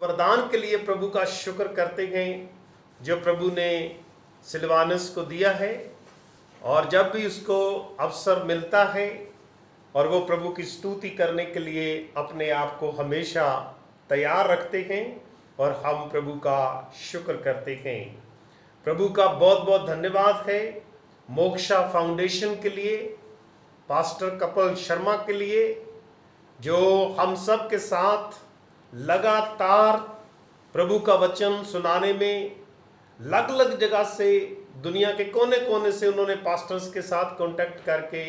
वरदान के लिए प्रभु का शुक्र करते हैं जो प्रभु ने सिलवानस को दिया है। और जब भी उसको अवसर मिलता है और वो प्रभु की स्तुति करने के लिए अपने आप को हमेशा तैयार रखते हैं और हम प्रभु का शुक्र करते हैं। प्रभु का बहुत बहुत धन्यवाद है मोक्षा फाउंडेशन के लिए, पास्टर कपिल शर्मा के लिए, जो हम सब के साथ लगातार प्रभु का वचन सुनाने में अलग अलग जगह से, दुनिया के कोने कोने से उन्होंने पास्टर्स के साथ कांटेक्ट करके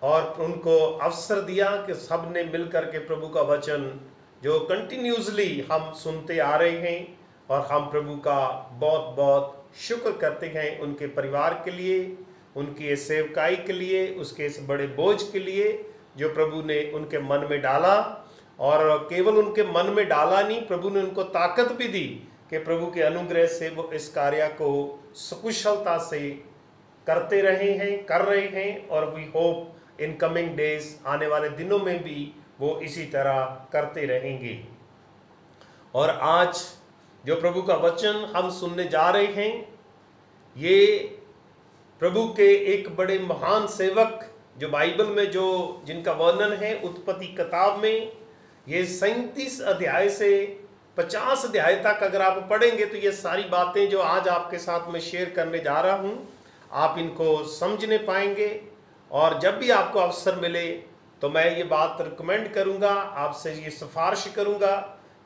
और उनको अवसर दिया कि सब ने मिल करके प्रभु का वचन जो कंटिन्यूसली हम सुनते आ रहे हैं। और हम प्रभु का बहुत बहुत शुक्र करते हैं उनके परिवार के लिए, उनकी सेवकाई के लिए, उसके इस बड़े बोझ के लिए जो प्रभु ने उनके मन में डाला। और केवल उनके मन में डाला नहीं, प्रभु ने उनको ताकत भी दी कि प्रभु के अनुग्रह से वो इस कार्य को सकुशलता से करते रहे हैं, कर रहे हैं। और we hope in coming days, आने वाले दिनों में भी वो इसी तरह करते रहेंगे। और आज जो प्रभु का वचन हम सुनने जा रहे हैं, ये प्रभु के एक बड़े महान सेवक जो बाइबल में जिनका वर्णन है उत्पत्ति किताब में, ये 37 अध्याय से 50 अध्याय तक अगर आप पढ़ेंगे तो ये सारी बातें जो आज आपके साथ में शेयर करने जा रहा हूँ आप इनको समझने पाएंगे। और जब भी आपको अवसर मिले तो मैं ये बात रिकमेंड करूँगा, आपसे ये सिफारिश करूँगा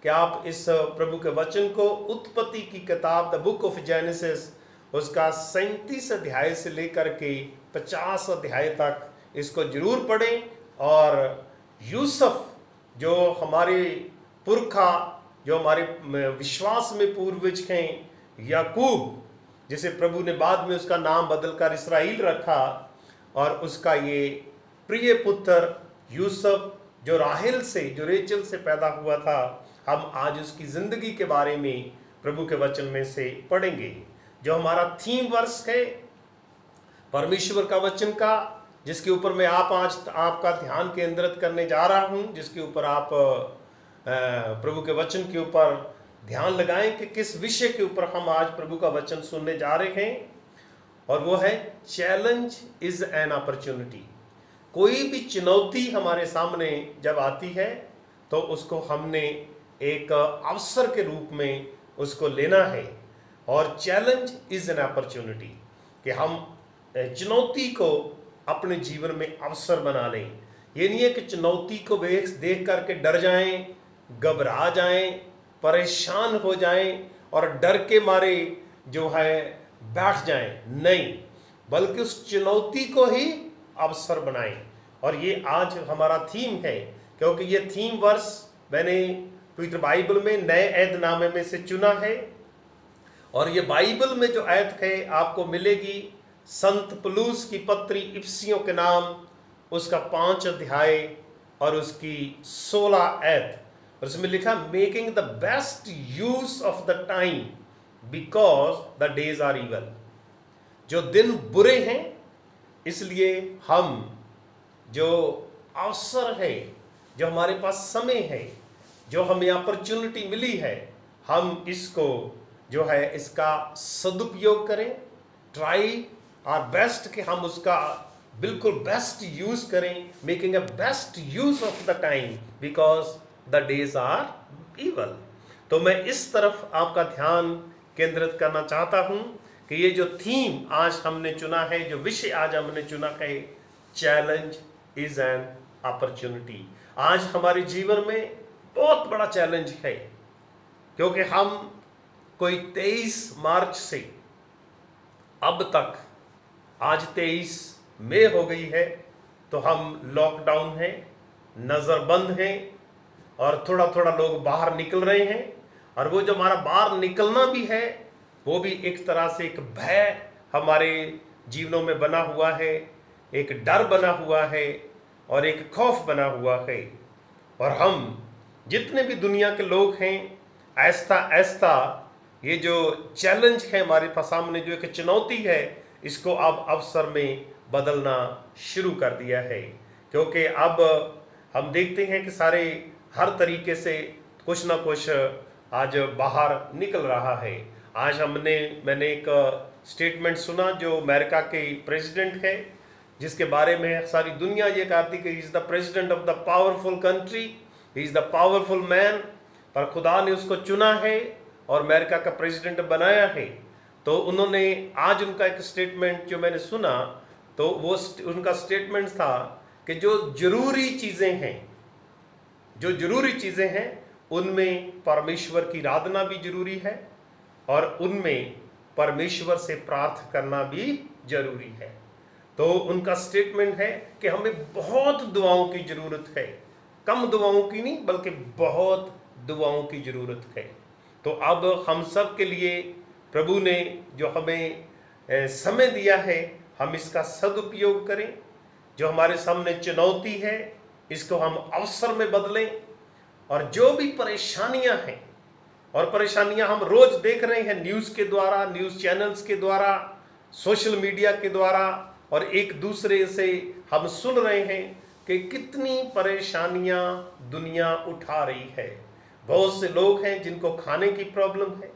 कि आप इस प्रभु के वचन को उत्पत्ति की किताब द बुक ऑफ जेनेसिस, उसका 37 अध्याय से लेकर के 50 अध्याय तक इसको जरूर पढ़ें। और यूसुफ जो हमारे पुरखा, जो हमारे विश्वास में पूर्वज हैं, याकूब जिसे प्रभु ने बाद में उसका नाम बदलकर इसराइल रखा, और उसका ये प्रिय पुत्र यूसुफ जो राहेल से, जो रेचल से पैदा हुआ था, हम आज उसकी जिंदगी के बारे में प्रभु के वचन में से पढ़ेंगे। जो हमारा थीम वर्स है परमेश्वर का वचन का, जिसके ऊपर मैं आज आपका ध्यान केंद्रित करने जा रहा हूं, जिसके ऊपर आप प्रभु के वचन के ऊपर ध्यान लगाएं कि किस विषय के ऊपर हम आज प्रभु का वचन सुनने जा रहे हैं। और वो है चैलेंज इज एन अपॉर्चुनिटी। कोई भी चुनौती हमारे सामने जब आती है तो उसको हमने एक अवसर के रूप में उसको लेना है। और चैलेंज इज एन अपॉर्चुनिटी कि हम चुनौती को अपने जीवन में अवसर बना लें। ये नहीं है कि चुनौती को देख करके डर जाएं, घबरा जाएं, परेशान हो जाएं और डर के मारे जो है बैठ जाएं। नहीं, बल्कि उस चुनौती को ही अवसर बनाएं। और ये आज हमारा थीम है, क्योंकि ये थीम वर्स मैंने पवित्र बाइबल में नए ऐदनामे में से चुना है। और ये बाइबल में जो आयत है आपको मिलेगी संत पौलुस की पत्री इफिसियों के नाम, उसका 5 अध्याय और उसकी 16 आयत। और उसमें लिखा making the best use of the time because the days are evil. जो दिन बुरे हैं इसलिए हम जो अवसर है, जो हमारे पास समय है, जो हमें अपॉर्चुनिटी मिली है, हम इसको जो है इसका सदुपयोग करें। ट्राई आर बेस्ट कि हम उसका बिल्कुल बेस्ट यूज करें। Making a best use of the time because the days are evil. तो मैं इस तरफ आपका ध्यान केंद्रित करना चाहता हूं कि ये जो थीम आज हमने चुना है, जो विषय आज हमने चुना है, चैलेंज इज एन अपॉर्चुनिटी। आज हमारे जीवन में बहुत बड़ा चैलेंज है, क्योंकि हम कोई 23 मार्च से अब तक, आज 23 मई हो गई है, तो हम लॉकडाउन हैं, नज़रबंद हैं और थोड़ा थोड़ा लोग बाहर निकल रहे हैं। और वो जो हमारा बाहर निकलना भी है वो भी एक तरह से एक भय हमारे जीवनों में बना हुआ है, एक डर बना हुआ है और एक खौफ बना हुआ है। और हम जितने भी दुनिया के लोग हैं, ऐसा ऐसा ये जो चैलेंज है हमारे पास सामने, जो एक चुनौती है, इसको अब अवसर में बदलना शुरू कर दिया है। क्योंकि अब हम देखते हैं कि सारे हर तरीके से कुछ ना कुछ आज बाहर निकल रहा है। आज मैंने एक स्टेटमेंट सुना जो अमेरिका के प्रेसिडेंट है, जिसके बारे में सारी दुनिया ये कहती कि he is the president of the powerful country, he is the powerful man, पर खुदा ने उसको चुना है और अमेरिका का प्रेसिडेंट बनाया है। तो उन्होंने आज उनका एक स्टेटमेंट जो मैंने सुना, तो वो उनका स्टेटमेंट था कि जो जरूरी चीज़ें हैं उनमें परमेश्वर की आराधना भी जरूरी है और उनमें परमेश्वर से प्रार्थना करना भी जरूरी है। तो उनका स्टेटमेंट है कि हमें बहुत दुआओं की जरूरत है, कम दुआओं की नहीं बल्कि बहुत दुआओं की जरूरत है। तो अब हम सब के लिए प्रभु ने जो हमें समय दिया है, हम इसका सदुपयोग करें। जो हमारे सामने चुनौती है इसको हम अवसर में बदलें, और जो भी परेशानियां हैं, और परेशानियां हम रोज देख रहे हैं न्यूज़ के द्वारा, न्यूज़ चैनल्स के द्वारा, सोशल मीडिया के द्वारा, और एक दूसरे से हम सुन रहे हैं कि कितनी परेशानियां दुनिया उठा रही है। बहुत से लोग हैं जिनको खाने की प्रॉब्लम है,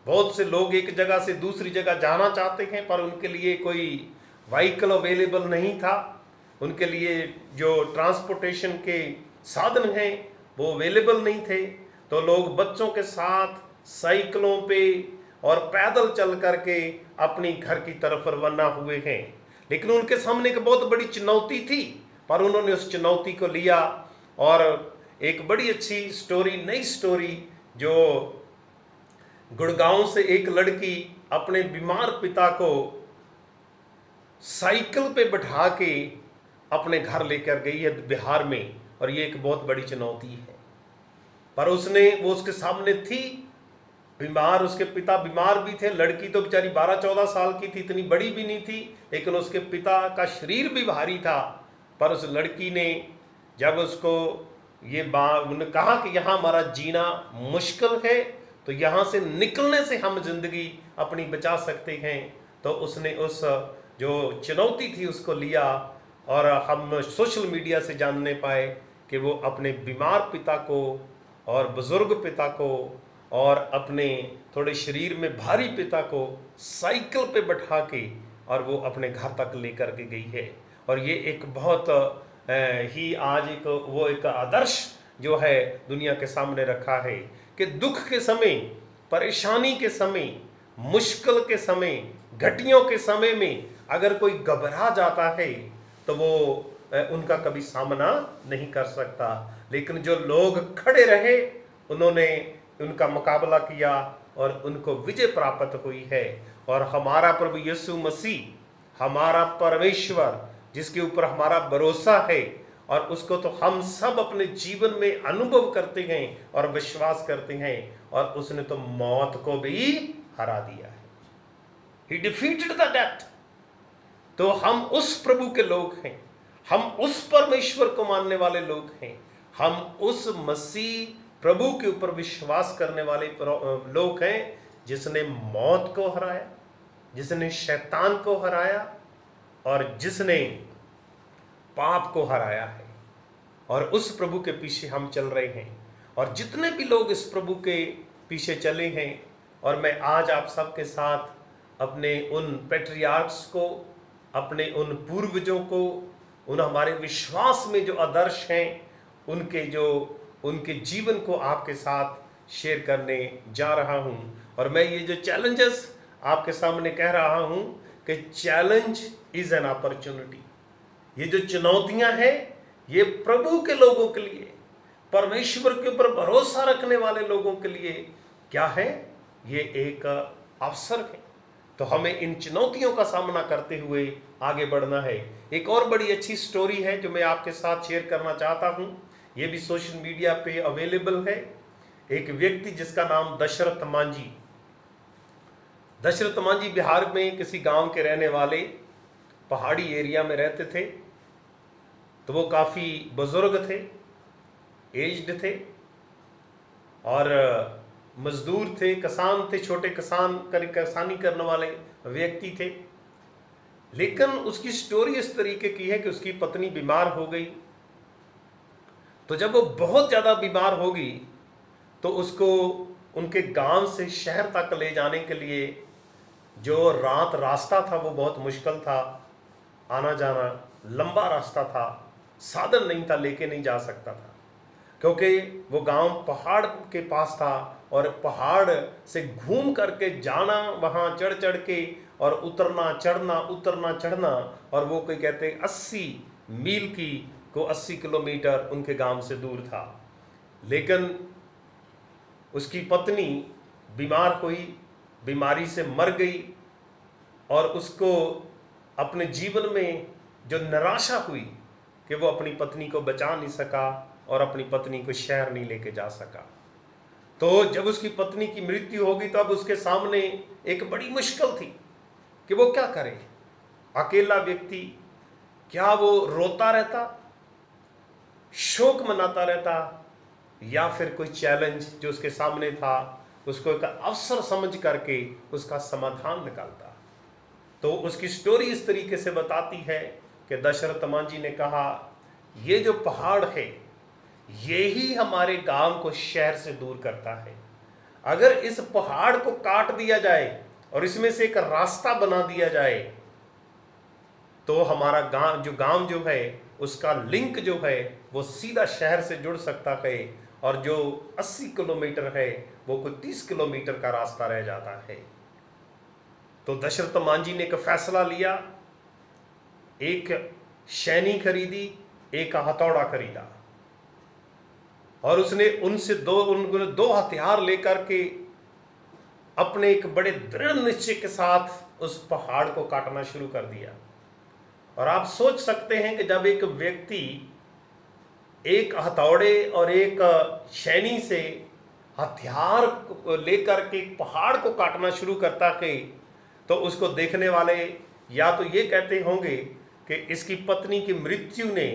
बहुत से लोग एक जगह से दूसरी जगह जाना चाहते हैं पर उनके लिए कोई व्हीकल अवेलेबल नहीं था, उनके लिए जो ट्रांसपोर्टेशन के साधन हैं वो अवेलेबल नहीं थे। तो लोग बच्चों के साथ साइकिलों पे और पैदल चल करके अपनी घर की तरफ रवाना हुए हैं। लेकिन उनके सामने एक बहुत बड़ी चुनौती थी, पर उन्होंने उस चुनौती को लिया। और एक बड़ी अच्छी स्टोरी, नई स्टोरी, जो गुड़गांव से एक लड़की अपने बीमार पिता को साइकिल पे बैठा के अपने घर लेकर गई है बिहार में, और ये एक बहुत बड़ी चुनौती है। पर वो उसके सामने थी बीमार, उसके पिता बीमार भी थे, लड़की तो बेचारी 12-14 साल की थी, इतनी बड़ी भी नहीं थी, लेकिन उसके पिता का शरीर भी भारी था। पर उस लड़की ने जब उसको उन्होंने कहा कि यहाँ हमारा जीना मुश्किल है, तो यहाँ से निकलने से हम जिंदगी अपनी बचा सकते हैं, तो उसने उस जो चुनौती थी उसको लिया। और हम सोशल मीडिया से जानने पाए कि वो अपने बीमार पिता को और बुजुर्ग पिता को और अपने थोड़े शरीर में भारी पिता को साइकिल पे बैठा के और वो अपने घर तक लेकर के गई है। और ये एक बहुत ही आज एक आदर्श जो है दुनिया के सामने रखा है कि दुख के समय, परेशानी के समय, मुश्किल के समय, घटियों के समय में अगर कोई घबरा जाता है तो वो उनका कभी सामना नहीं कर सकता। लेकिन जो लोग खड़े रहे उन्होंने उनका मुकाबला किया और उनको विजय प्राप्त हुई है। और हमारा प्रभु यीशु मसीह, हमारा परमेश्वर, जिसके ऊपर हमारा भरोसा है, और उसको तो हम सब अपने जीवन में अनुभव करते हैं और विश्वास करते हैं, और उसने तो मौत को भी हरा दिया है। He defeated the death। तो हम उस प्रभु के लोग हैं, हम उस परमेश्वर को मानने वाले लोग हैं, हम उस मसीह प्रभु के ऊपर विश्वास करने वाले लोग हैं जिसने मौत को हराया, जिसने शैतान को हराया और जिसने पाप को हराया है। और उस प्रभु के पीछे हम चल रहे हैं। और जितने भी लोग इस प्रभु के पीछे चले हैं, और मैं आज आप सबके साथ अपने उन पैट्रियार्क्स को, अपने उन पूर्वजों को, उन हमारे विश्वास में जो आदर्श हैं, उनके जीवन को आपके साथ शेयर करने जा रहा हूं। और मैं ये जो चैलेंजेस आपके सामने कह रहा हूं कि चैलेंज इज एन अपॉर्चुनिटी। ये जो चुनौतियां हैं ये प्रभु के लोगों के लिए, परमेश्वर के ऊपर भरोसा रखने वाले लोगों के लिए क्या है, ये एक अवसर है। तो हमें इन चुनौतियों का सामना करते हुए आगे बढ़ना है। एक और बड़ी अच्छी स्टोरी है जो मैं आपके साथ शेयर करना चाहता हूं, ये भी सोशल मीडिया पे अवेलेबल है। एक व्यक्ति जिसका नाम दशरथ मांझी। दशरथ मांझी बिहार में किसी गांव के रहने वाले, पहाड़ी एरिया में रहते थे। तो वो काफ़ी बुजुर्ग थे, एज्ड थे, और मजदूर थे, किसान थे, छोटे किसानी करने वाले व्यक्ति थे। लेकिन उसकी स्टोरी इस तरीके की है कि उसकी पत्नी बीमार हो गई। तो जब वो बहुत ज़्यादा बीमार होगी तो उसको उनके गांव से शहर तक ले जाने के लिए जो रास्ता था वो बहुत मुश्किल था, आना जाना लंबा रास्ता था, साधन नहीं था, लेके नहीं जा सकता था, क्योंकि वो गांव पहाड़ के पास था और पहाड़ से घूम करके जाना, वहाँ चढ़ चढ़ के और उतरना चढ़ना, और वो कोई कहते 80 मील की को 80 किलोमीटर उनके गांव से दूर था। लेकिन उसकी पत्नी बीमार हुई, बीमारी से मर गई, और उसको अपने जीवन में जो निराशा हुई कि वो अपनी पत्नी को बचा नहीं सका और अपनी पत्नी को शहर नहीं लेके जा सका। तो जब उसकी पत्नी की मृत्यु होगी तो अब उसके सामने एक बड़ी मुश्किल थी कि वो क्या करे। अकेला व्यक्ति, क्या वो रोता रहता, शोक मनाता रहता, या फिर कोई चैलेंज जो उसके सामने था उसको एक अवसर समझ करके उसका समाधान निकालता। तो उसकी स्टोरी इस तरीके से बताती है कि दशरथ मांझी ने कहा, ये जो पहाड़ है ये ही हमारे गांव को शहर से दूर करता है। अगर इस पहाड़ को काट दिया जाए और इसमें से एक रास्ता बना दिया जाए तो हमारा गांव जो है उसका लिंक जो है वो सीधा शहर से जुड़ सकता है, और जो 80 किलोमीटर है वो कोई 30 किलोमीटर का रास्ता रह जाता है। तो दशरथ मांझी ने एक फैसला लिया, एक शैनी खरीदी, एक हथौड़ा खरीदा, और उसने उनसे दो हथियार लेकर के अपने एक बड़े दृढ़ निश्चय के साथ उस पहाड़ को काटना शुरू कर दिया। और आप सोच सकते हैं कि जब एक व्यक्ति एक हथौड़े और एक शैनी से हथियार लेकर के पहाड़ को काटना शुरू करता है तो उसको देखने वाले या तो ये कहते होंगे कि इसकी पत्नी की मृत्यु ने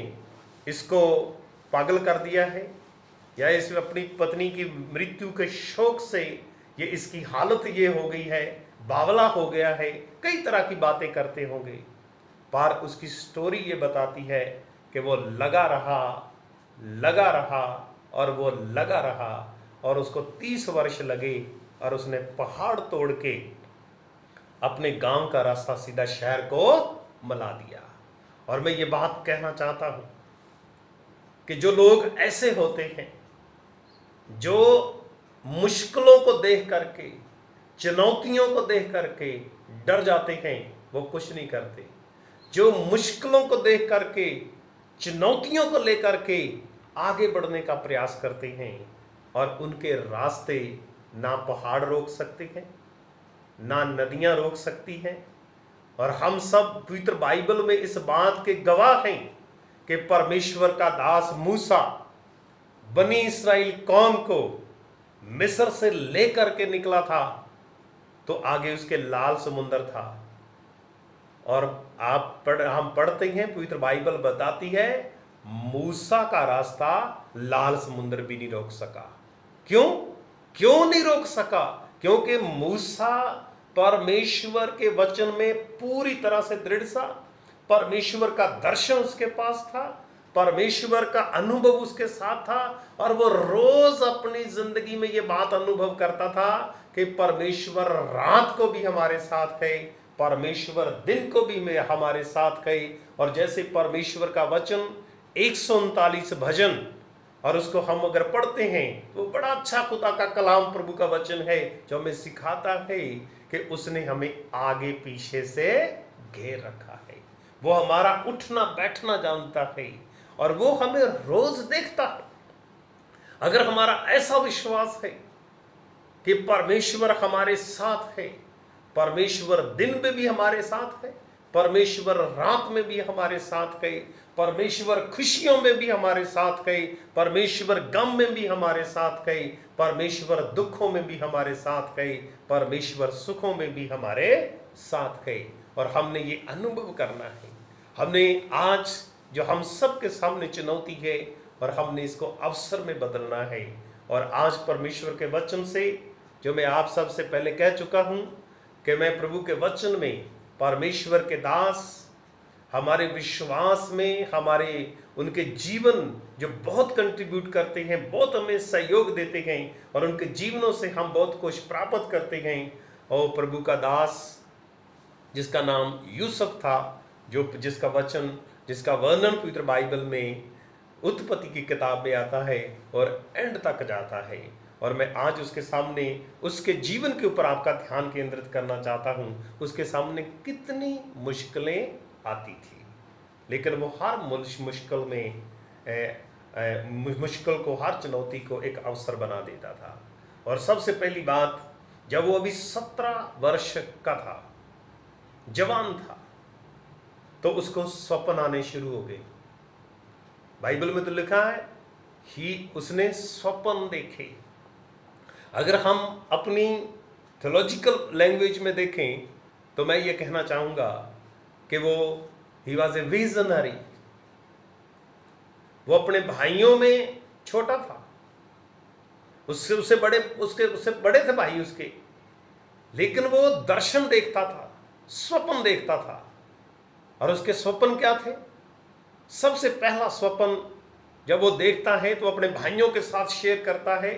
इसको पागल कर दिया है, या इस अपनी पत्नी की मृत्यु के शोक से ये इसकी हालत ये हो गई है, बावला हो गया है, कई तरह की बातें करते होंगे। पर उसकी स्टोरी ये बताती है कि वो लगा रहा और वो लगा रहा, और उसको 30 वर्ष लगे और उसने पहाड़ तोड़ के अपने गांव का रास्ता सीधा शहर को मिला दिया। और मैं ये बात कहना चाहता हूं कि जो लोग ऐसे होते हैं जो मुश्किलों को देख करके, चुनौतियों को देख करके डर जाते हैं, वो कुछ नहीं करते। जो मुश्किलों को देख करके, चुनौतियों को लेकर के आगे बढ़ने का प्रयास करते हैं, और उनके रास्ते ना पहाड़ रोक सकते हैं, ना नदियां रोक सकती हैं। और हम सब पवित्र बाइबल में इस बात के गवाह हैं कि परमेश्वर का दास मूसा बनी इस्राएल कौम को मिस्र से लेकर के निकला था, तो आगे उसके लाल समुंदर था। और हम पढ़ते हैं, पवित्र बाइबल बताती है मूसा का रास्ता लाल समुंदर भी नहीं रोक सका। क्यों नहीं रोक सका? क्योंकि मूसा परमेश्वर के वचन में पूरी तरह से दृढ़ था, परमेश्वर का दर्शन उसके पास था, परमेश्वर का अनुभव उसके साथ था, और वो रोज अपनी जिंदगी में ये बात अनुभव करता था कि परमेश्वर रात को भी हमारे साथ है, परमेश्वर दिन को भी में हमारे साथ है। और जैसे परमेश्वर का वचन 139 भजन, और उसको हम अगर पढ़ते हैं तो बड़ा अच्छा खुदा का कलाम प्रभु का वचन है जो हमें सिखाता है कि उसने हमें आगे पीछे से घेर रखा है। वो हमारा उठना बैठना जानता है और वो हमें रोज देखता है। अगर हमारा ऐसा विश्वास है कि परमेश्वर हमारे साथ है, परमेश्वर दिन में भी हमारे साथ है, परमेश्वर रात में भी हमारे साथ है, परमेश्वर खुशियों में भी हमारे साथ है, परमेश्वर गम में भी हमारे साथ है, परमेश्वर दुखों में भी हमारे साथ है, परमेश्वर सुखों में भी हमारे साथ है। और हमने ये अनुभव करना है। हमने आज जो हम सबके सामने चुनौती है और हमने इसको अवसर में बदलना है। और आज परमेश्वर के वचन से जो मैं आप सबसे पहले कह चुका हूं कि मैं प्रभु के वचन में परमेश्वर के दास हमारे विश्वास में, हमारे उनके जीवन जो बहुत कंट्रीब्यूट करते हैं, बहुत हमें सहयोग देते हैं और उनके जीवनों से हम बहुत कुछ प्राप्त करते हैं। और प्रभु का दास जिसका नाम यूसुफ था, जिसका वर्णन पवित्र बाइबल में उत्पत्ति की किताब में आता है और एंड तक जाता है। और मैं आज उसके सामने, उसके जीवन के ऊपर आपका ध्यान केंद्रित करना चाहता हूँ। उसके सामने कितनी मुश्किलें आती थी, लेकिन वो हर मुश्किल को, हर चुनौती को एक अवसर बना देता था। और सबसे पहली बात, जब वो अभी 17 वर्ष का था, जवान था, तो उसको स्वप्न आने शुरू हो गए। बाइबल में तो लिखा है उसने स्वप्न देखे। अगर हम अपनी थियोलॉजिकल लैंग्वेज में देखें तो मैं ये कहना चाहूँगा कि ही वॉज ए विजनरी। वो अपने भाइयों में छोटा था, उससे बड़े थे भाई उसके, लेकिन वो दर्शन देखता था, स्वप्न देखता था। और उसके स्वप्न क्या थे? सबसे पहला स्वप्न जब वो देखता है तो अपने भाइयों के साथ शेयर करता है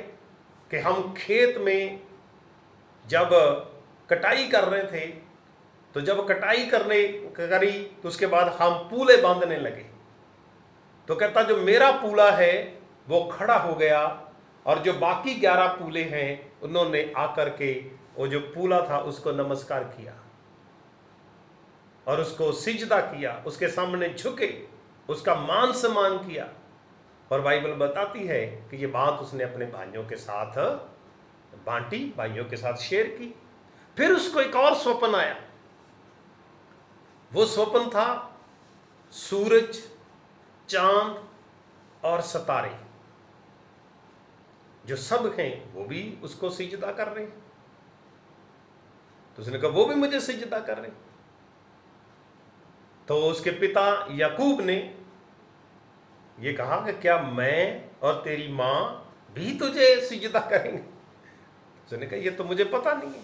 कि हम खेत में जब कटाई कर रहे थे, तो जब कटाई करी तो उसके बाद हम पूले बांधने लगे। तो कहता जो मेरा पूला है वो खड़ा हो गया और जो बाकी 11 पूले हैं उन्होंने आकर के वो जो पूला था उसको नमस्कार किया और उसको सिजदा किया, उसके सामने झुके, उसका मान सम्मान किया। और बाइबल बताती है कि ये बात उसने अपने भाइयों के साथ बांटी, भाइयों के साथ शेयर की। फिर उसको एक और स्वप्न आया। वो स्वप्न था सूरज, चांद और सितारे जो सब हैं वो भी उसको सिजदा कर रहे हैं। तो उसने कहा वो भी मुझे सिजदा कर रहे हैं। तो उसके पिता याकूब ने ये कहा कि क्या मैं और तेरी मां भी तुझे सिजदा करेंगे? उसने कहा ये तो मुझे पता नहीं है,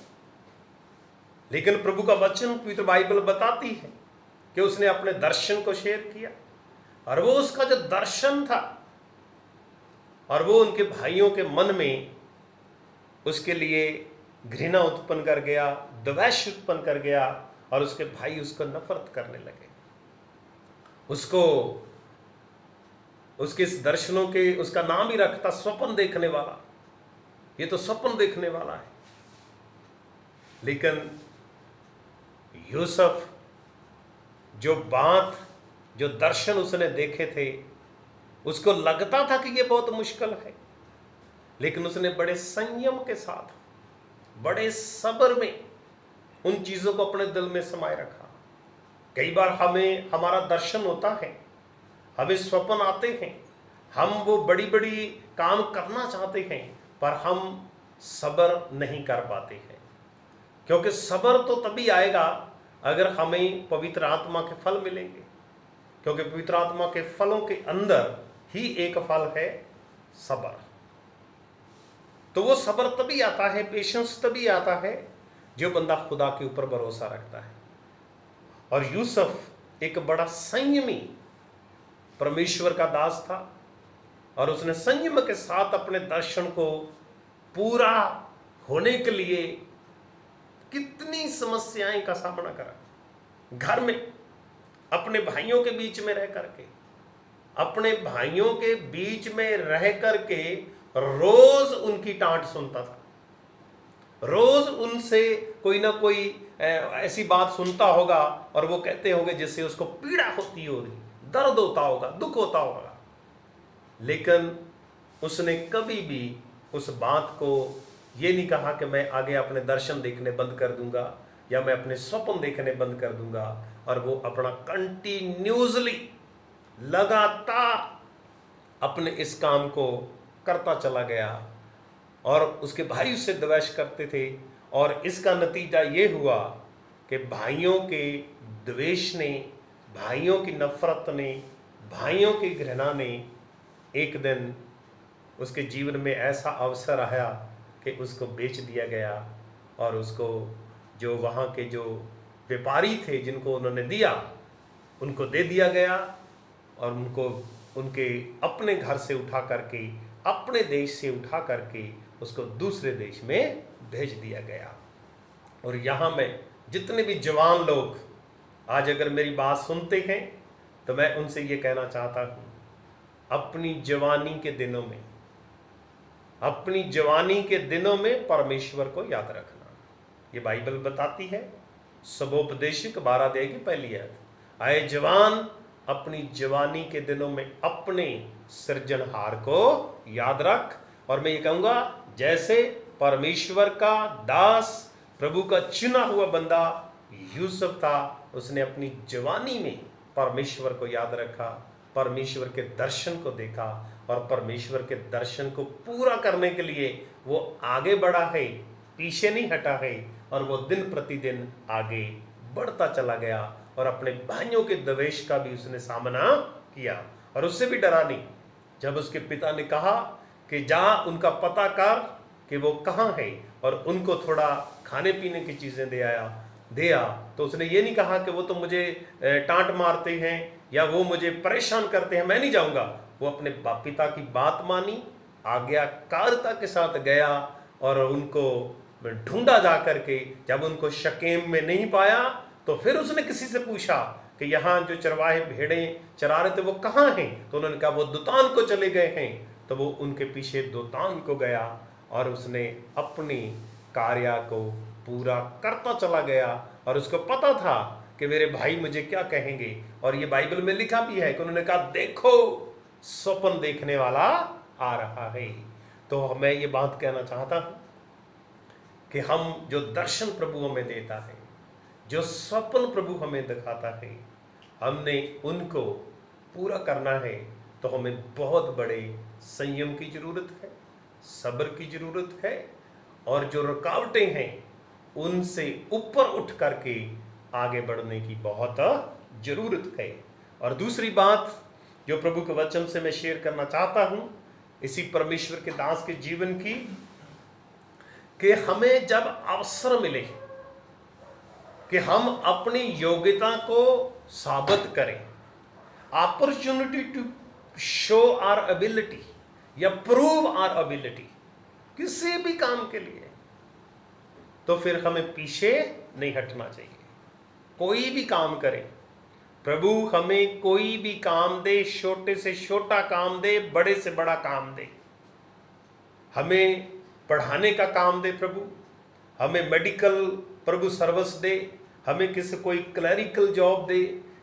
लेकिन प्रभु का वचन पवित्र बाइबल बताती है कि उसने अपने दर्शन को शेयर किया। और वो उसका जो दर्शन था और वो उनके भाइयों के मन में उसके लिए घृणा उत्पन्न कर गया, द्वेष उत्पन्न कर गया और उसके भाई उसको नफरत करने लगे। उसको उसके इस दर्शनों के उसका नाम ही रखता स्वप्न देखने वाला। ये तो स्वप्न देखने वाला है। लेकिन यूसुफ जो दर्शन उसने देखे थे उसको लगता था कि ये बहुत मुश्किल है, लेकिन उसने बड़े संयम के साथ, बड़े सब्र में उन चीजों को अपने दिल में समाये रखा। कई बार हमारा दर्शन होता है, हमें स्वप्न आते हैं, हम वो बड़ी बड़ी काम करना चाहते हैं, पर हम सब्र नहीं कर पाते हैं। क्योंकि सब्र तो तभी आएगा अगर हमें पवित्र आत्मा के फल मिलेंगे। क्योंकि पवित्र आत्मा के फलों के अंदर ही एक फल है सब्र। तो वो सब्र तभी आता है, पेशेंस तभी आता है जो बंदा खुदा के ऊपर भरोसा रखता है। और यूसुफ एक बड़ा संयमी परमेश्वर का दास था और उसने संयम के साथ अपने दर्शन को पूरा होने के लिए कितनी समस्याएं का सामना करा। घर में अपने भाइयों के बीच में रह करके, रोज उनकी डांट सुनता था। रोज उनसे कोई ना कोई ऐसी बात सुनता होगा और वो कहते होंगे जिससे उसको पीड़ा होती होगी, दर्द होता होगा, दुख होता होगा। लेकिन उसने कभी भी उस बात को ये नहीं कहा कि मैं आगे अपने दर्शन देखने बंद कर दूंगा या मैं अपने स्वप्न देखने बंद कर दूंगा। और वो अपना कंटिन्यूसली, लगातार अपने इस काम को करता चला गया और उसके भाई उससे द्वेष करते थे। और इसका नतीजा ये हुआ कि भाइयों के द्वेष ने, भाइयों की नफरत ने, भाइयों की घृणा ने एक दिन उसके जीवन में ऐसा अवसर आया कि उसको बेच दिया गया। और उसको जो वहाँ के जो व्यापारी थे जिनको उन्होंने दिया, उनको दे दिया गया और उनको उनके अपने घर से उठा करके, अपने देश से उठा करके उसको दूसरे देश में भेज दिया गया। और यहाँ में जितने भी जवान लोग आज अगर मेरी बात सुनते हैं तो मैं उनसे ये कहना चाहता हूँ, अपनी जवानी के दिनों में, अपनी जवानी के दिनों में परमेश्वर को याद रखना। ये बाइबल बताती है, सबोपदेशक 12 अध्याय की पहली आयत, आए जवान अपनी जवानी के दिनों में अपने सृजनहार को याद रख। और मैं ये कहूँगा, जैसे परमेश्वर का दास, प्रभु का चुना हुआ बंदा यूसुफ था, उसने अपनी जवानी में परमेश्वर को याद रखा, परमेश्वर के दर्शन को देखा और परमेश्वर के दर्शन को पूरा करने के लिए वो आगे बढ़ा है, पीछे नहीं हटा है, और वो दिन प्रतिदिन आगे बढ़ता चला गया और अपने भाइयों के द्वेष का भी उसने सामना किया और उससे भी डरा नहीं। जब उसके पिता ने कहा कि जा उनका पता कर कि वो कहाँ है और उनको थोड़ा खाने पीने की चीज़ें दे आ, तो उसने ये नहीं कहा कि वो तो मुझे टांट मारते हैं या वो मुझे परेशान करते हैं, मैं नहीं जाऊंगा। वो अपने पिता की बात मानी, आज्ञाकारिता के साथ गया और उनको ढूंढा जा करके। जब उनको शकेम में नहीं पाया तो फिर उसने किसी से पूछा कि यहाँ जो चरवाहे भेड़ें चरा रहे थे वो कहाँ हैं, तो उन्होंने कहा वो दोतान को चले गए हैं। तो वो उनके पीछे दोतान को गया और उसने अपनी कार्य को पूरा करता चला गया और उसको पता था कि मेरे भाई मुझे क्या कहेंगे। और ये बाइबल में लिखा भी है कि उन्होंने कहा देखो स्वप्न देखने वाला आ रहा है। तो मैं ये बात कहना चाहता हूं कि हम जो दर्शन प्रभु हमें देता है, जो स्वप्न प्रभु हमें दिखाता है, हमने उनको पूरा करना है। तो हमें बहुत बड़े संयम की जरूरत है, सब्र की जरूरत है और जो रुकावटें हैं उनसे ऊपर उठ करके आगे बढ़ने की बहुत जरूरत है। और दूसरी बात जो प्रभु के वचन से मैं शेयर करना चाहता हूं इसी परमेश्वर के दास के जीवन की, कि हमें जब अवसर मिले कि हम अपनी योग्यता को साबित करें, opportunity to show our ability या प्रूव आवर एबिलिटी किसी भी काम के लिए, तो फिर हमें पीछे नहीं हटना चाहिए। कोई भी काम करें, प्रभु हमें कोई भी काम दे, छोटे से छोटा काम दे, बड़े से बड़ा काम दे, हमें पढ़ाने का काम दे प्रभु, हमें मेडिकल प्रभु सर्विस दे, हमें किसी कोई क्लरिकल जॉब दे,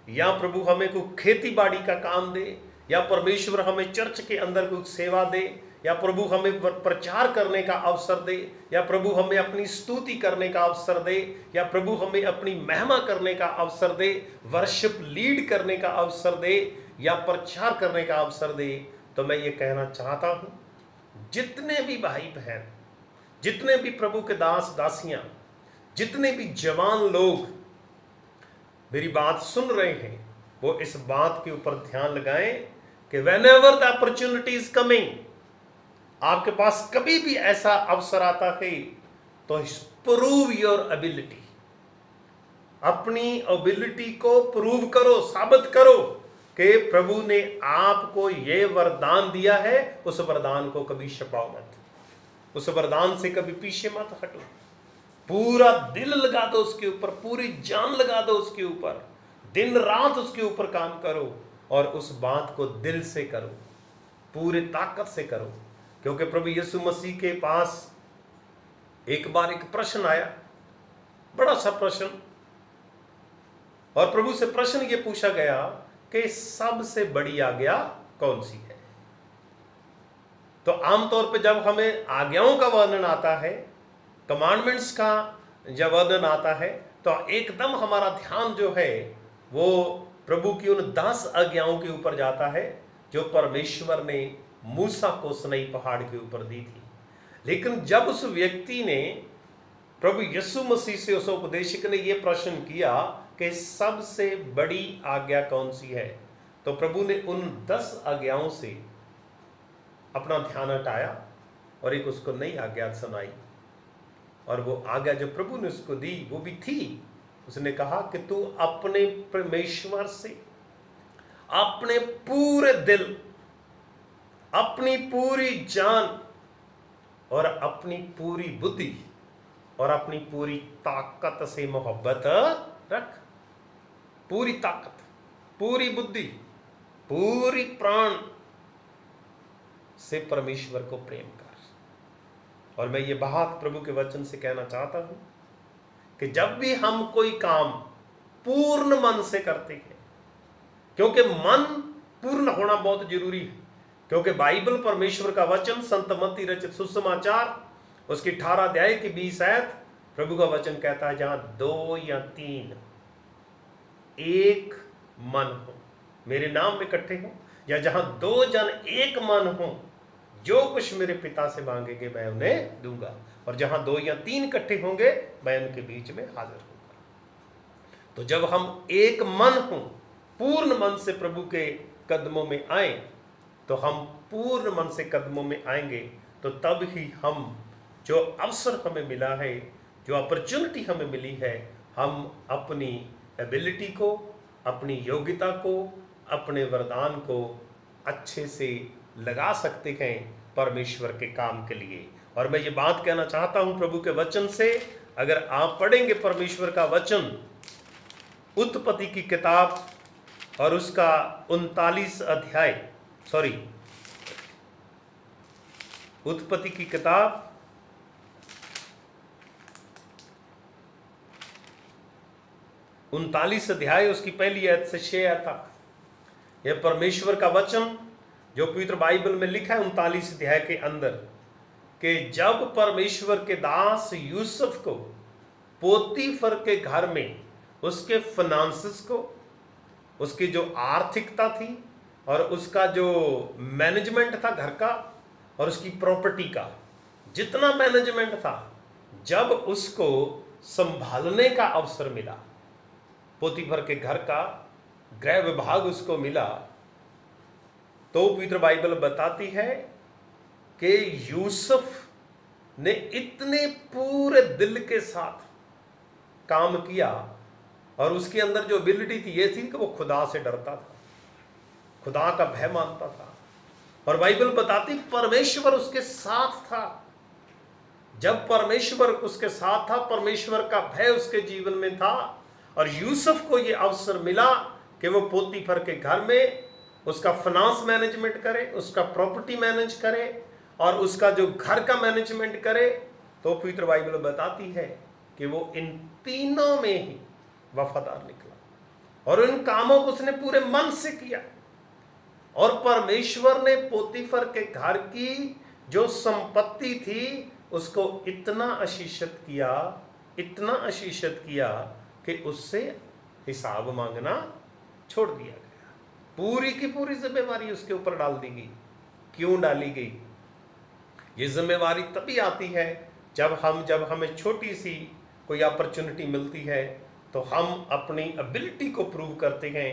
या प्रभु हमें कोई खेती बाड़ी का काम दे, या परमेश्वर हमें चर्च के अंदर कोई सेवा दे, या प्रभु हमें प्रचार करने का अवसर दे, या प्रभु हमें अपनी स्तुति करने का अवसर दे, या प्रभु हमें अपनी महिमा करने का अवसर दे, वर्शिप लीड करने का अवसर दे, या प्रचार करने का अवसर दे। तो मैं ये कहना चाहता हूँ, जितने भी भाई बहन, जितने भी प्रभु के दास दासियां, जितने भी जवान लोग मेरी बात सुन रहे हैं, वो इस बात के ऊपर ध्यान लगाएं कि whenever the opportunity is coming, आपके पास कभी भी ऐसा अवसर आता है तो प्रूव योर एबिलिटी, अपनी एबिलिटी को प्रूव करो, साबित करो कि प्रभु ने आपको ये वरदान दिया है। उस वरदान को कभी छुपाओ मत, उस वरदान से कभी पीछे मत हटो, पूरा दिल लगा दो उसके ऊपर, पूरी जान लगा दो उसके ऊपर, दिन रात उसके ऊपर काम करो और उस बात को दिल से करो, पूरी ताकत से करो। क्योंकि प्रभु यीशु मसीह के पास एक बार एक प्रश्न आया, बड़ा सा प्रश्न, और प्रभु से प्रश्न ये पूछा गया कि सबसे बड़ी आज्ञा कौन सी है। तो आमतौर पे जब हमें आज्ञाओं का वर्णन आता है, कमांडमेंट्स का जब वर्णन आता है, तो एकदम हमारा ध्यान जो है वो प्रभु की उन 10 आज्ञाओं के ऊपर जाता है जो परमेश्वर ने मूसा को सनई पहाड़ के ऊपर दी थी। लेकिन जब उस व्यक्ति ने प्रभु यीशु मसीह से, उस उपदेशक ने यह प्रश्न किया कि सबसे बड़ी आज्ञा कौन सी है, तो प्रभु ने उन 10 आज्ञाओं से अपना ध्यान हटाया और एक उसको नई आज्ञा सुनाई। और वो आज्ञा जो प्रभु ने उसको दी वो भी थी, उसने कहा कि तू अपने परमेश्वर से अपने पूरे दिल, अपनी पूरी जान और अपनी पूरी बुद्धि और अपनी पूरी ताकत से मोहब्बत रख। पूरी ताकत, पूरी बुद्धि, पूरी प्राण से परमेश्वर को प्रेम कर। और मैं ये बात प्रभु के वचन से कहना चाहता हूं कि जब भी हम कोई काम पूर्ण मन से करते हैं, क्योंकि मन पूर्ण होना बहुत जरूरी है, क्योंकि बाइबल परमेश्वर का वचन संत मत्ती रचित सुसमाचार उसकी 18 अध्याय की 20 आयत प्रभु का वचन कहता है, जहां 2 या 3 एक मन हो मेरे नाम में इकट्ठे हो, या जहां 2 जन एक मन हो, जो कुछ मेरे पिता से मांगेंगे मैं उन्हें दूंगा। और जहां 2 या 3 इकट्ठे होंगे मैं उनके बीच में हाजिर होऊंगा। तो जब हम एक मन हो, पूर्ण मन से प्रभु के कदमों में आए, तो हम पूर्ण मन से कदमों में आएंगे, तो तब ही हम जो अवसर हमें मिला है, जो अपॉर्चुनिटी हमें मिली है, हम अपनी एबिलिटी को, अपनी योग्यता को, अपने वरदान को अच्छे से लगा सकते हैं परमेश्वर के काम के लिए। और मैं ये बात कहना चाहता हूं प्रभु के वचन से, अगर आप पढ़ेंगे परमेश्वर का वचन, उत्पत्ति की किताब और उसका 39 अध्याय, उत्पत्ति की किताब 39 अध्याय उसकी पहली आयत से 6 आयत तक, यह परमेश्वर का वचन जो पवित्र बाइबल में लिखा है 39 अध्याय के अंदर, कि जब परमेश्वर के दास यूसुफ को पोतीफर के घर में उसके फाइनेंसेस को, उसकी जो आर्थिकता थी और उसका जो मैनेजमेंट था घर का और उसकी प्रॉपर्टी का जितना मैनेजमेंट था, जब उसको संभालने का अवसर मिला, पोतीफर के घर का गृह विभाग उसको मिला, तो पवित्र बाइबल बताती है कि यूसुफ ने इतने पूरे दिल के साथ काम किया, और उसके अंदर जो एबिलिटी थी ये थी कि वो खुदा से डरता था, खुदा का भय मानता था। और बाइबल बताती परमेश्वर उसके साथ था। जब परमेश्वर उसके साथ था, परमेश्वर का भय उसके जीवन में था, और यूसुफ को ये अवसर मिला कि वो पोतीफर के घर में उसका फाइनेंस मैनेजमेंट करे, उसका प्रॉपर्टी मैनेज करे और उसका जो घर का मैनेजमेंट करे। तो पवित्र बाइबल बताती है कि वो इन तीनों में ही वफादार निकला और इन कामों को उसने पूरे मन से किया। और परमेश्वर ने पोतीफर के घर की जो संपत्ति थी उसको इतना आशीषित किया, इतना आशीषित किया कि उससे हिसाब मांगना छोड़ दिया गया। पूरी की पूरी जिम्मेवारी उसके ऊपर डाल दी गई। क्यों डाली गई? ये जिम्मेवारी तभी आती है जब हमें छोटी सी कोई अपॉर्चुनिटी मिलती है, तो हम अपनी एबिलिटी को प्रूव करते हैं,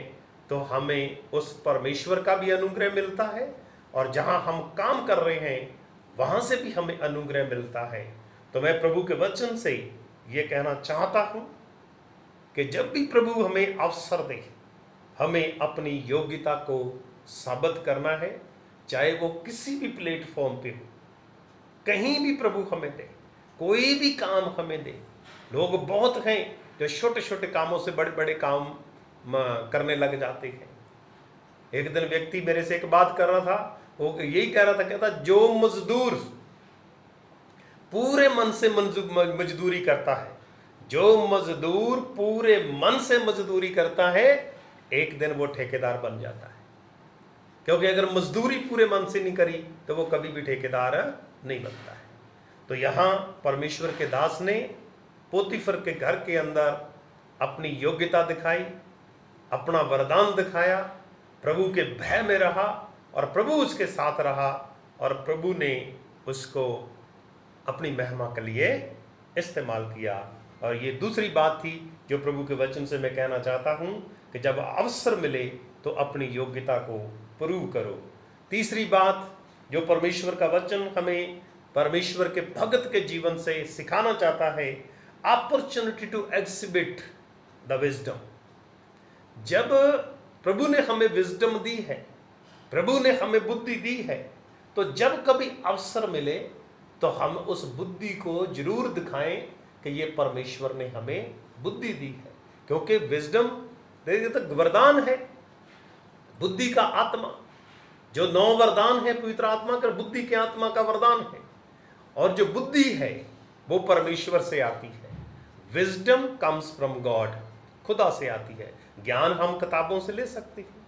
तो हमें उस परमेश्वर का भी अनुग्रह मिलता है, और जहां हम काम कर रहे हैं वहां से भी हमें अनुग्रह मिलता है। तो मैं प्रभु के वचन से ये कहना चाहता हूं कि जब भी प्रभु हमें अवसर दे, हमें अपनी योग्यता को साबित करना है, चाहे वो किसी भी प्लेटफॉर्म पे हो, कहीं भी प्रभु हमें दे, कोई भी काम हमें दे। लोग बहुत हैं जो छोटे छोटे कामों से बड़े बड़े काम करने लग जाते हैं। एक दिन व्यक्ति मेरे से एक बात कर रहा था, वो यही कह रहा था, कहता जो मजदूर पूरे मन से मजदूरी करता है, जो मजदूर पूरे मन से मजदूरी करता है, एक दिन वो ठेकेदार बन जाता है। क्योंकि अगर मजदूरी पूरे मन से नहीं करी तो वो कभी भी ठेकेदार नहीं बनता है। तो यहां परमेश्वर के दास ने पोतीफर के घर के अंदर अपनी योग्यता दिखाई, अपना वरदान दिखाया, प्रभु के भय में रहा और प्रभु उसके साथ रहा, और प्रभु ने उसको अपनी महिमा के लिए इस्तेमाल किया। और ये दूसरी बात थी जो प्रभु के वचन से मैं कहना चाहता हूं कि जब अवसर मिले तो अपनी योग्यता को प्रूव करो। तीसरी बात जो परमेश्वर का वचन हमें परमेश्वर के भक्त के जीवन से सिखाना चाहता है, opportunity to exhibit the wisdom. जब प्रभु ने हमें विजडम दी है, प्रभु ने हमें बुद्धि दी है। तो जब कभी अवसर मिले तो हम उस बुद्धि को जरूर दिखाएं कि ये परमेश्वर ने हमें बुद्धि दी है। क्योंकि विजडम देखिए तो वरदान है, बुद्धि का आत्मा, जो 9 वरदान है पवित्र आत्मा का, बुद्धि के आत्मा का वरदान है। और जो बुद्धि है वो परमेश्वर से आती है। विजडम कम्स फ्रॉम गॉड, खुदा से आती है। ज्ञान हम किताबों से ले सकते हैं,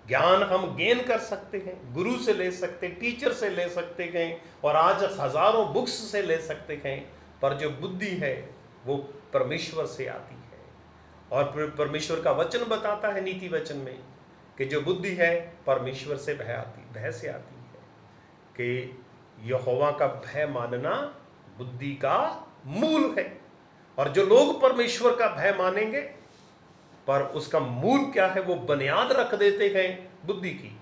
ज्ञान हम गेन कर सकते हैं, गुरु से ले सकते हैं, टीचर से ले सकते हैं, और आज हजारों बुक्स से ले सकते हैं। पर जो बुद्धि है वो परमेश्वर से आती है। और परमेश्वर का वचन बताता है नीति वचन में कि जो बुद्धि है परमेश्वर से भय से आती है, कि यहोवा का भय मानना बुद्धि का मूल है। और जो लोग परमेश्वर का भय मानेंगे, पर उसका मूल क्या है, वो बुनियाद रख देते हैं बुद्धि की।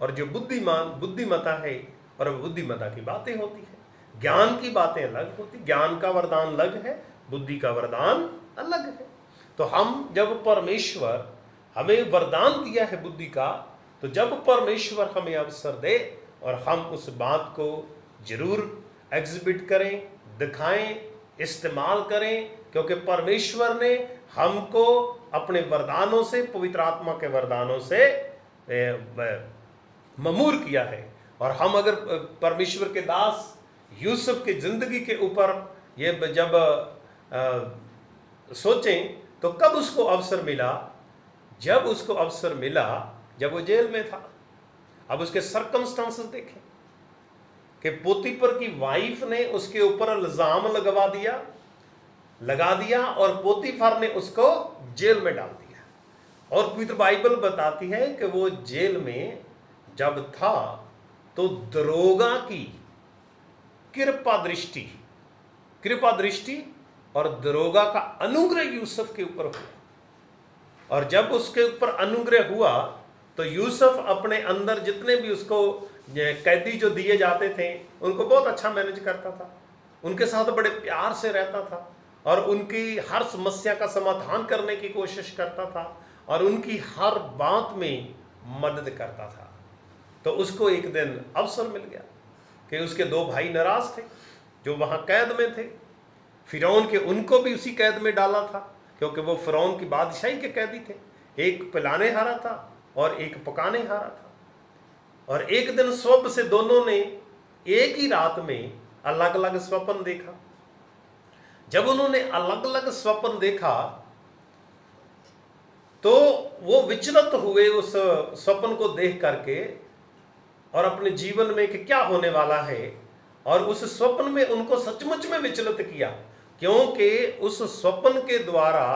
और जो बुद्धिमता है, और बुद्धिमता की बातें होती है, ज्ञान की बातें अलग होती, ज्ञान का वरदान अलग है, बुद्धि का वरदान अलग है। तो हम जब परमेश्वर हमें वरदान दिया है बुद्धि का, तो जब परमेश्वर हमें अवसर दे और हम उस बात को जरूर एग्जिबिट करें, दिखाएं, इस्तेमाल करें, क्योंकि परमेश्वर ने हमको अपने वरदानों से, पवित्र आत्मा के वरदानों से ममूर किया है। और हम अगर परमेश्वर के दास यूसुफ की जिंदगी के ऊपर ये जब सोचें, तो कब उसको अवसर मिला? जब उसको अवसर मिला जब वो जेल में था। अब उसके सर्कमस्टांसेस देखें कि पोतीफर की वाइफ ने उसके ऊपर इल्जाम लगा दिया और पोतीफर ने उसको जेल में डाल दिया। और पवित्र बाइबल बताती है कि वो जेल में जब था तो दरोगा की कृपा दृष्टि और दरोगा का अनुग्रह यूसुफ के ऊपर हुआ। और जब उसके ऊपर अनुग्रह हुआ तो यूसुफ अपने अंदर जितने भी उसको कैदी जो दिए जाते थे उनको बहुत अच्छा मैनेज करता था, उनके साथ बड़े प्यार से रहता था, और उनकी हर समस्या का समाधान करने की कोशिश करता था, और उनकी हर बात में मदद करता था। तो उसको एक दिन अवसर मिल गया कि उसके 2 भाई नाराज थे जो वहां कैद में थे। फिरौन के उनको भी उसी कैद में डाला था, क्योंकि वो फिरौन की बादशाही के कैदी थे। एक पिलाने हारा था और एक पकाने हारा था। और एक दिन सुबह से दोनों ने एक ही रात में अलग अलग स्वप्न देखा। जब उन्होंने अलग अलग स्वप्न देखा तो वो विचलित हुए उस स्वप्न को देख करके, और अपने जीवन में कि क्या होने वाला है। और उस स्वप्न में उनको सचमुच में विचलित किया, क्योंकि उस स्वप्न के द्वारा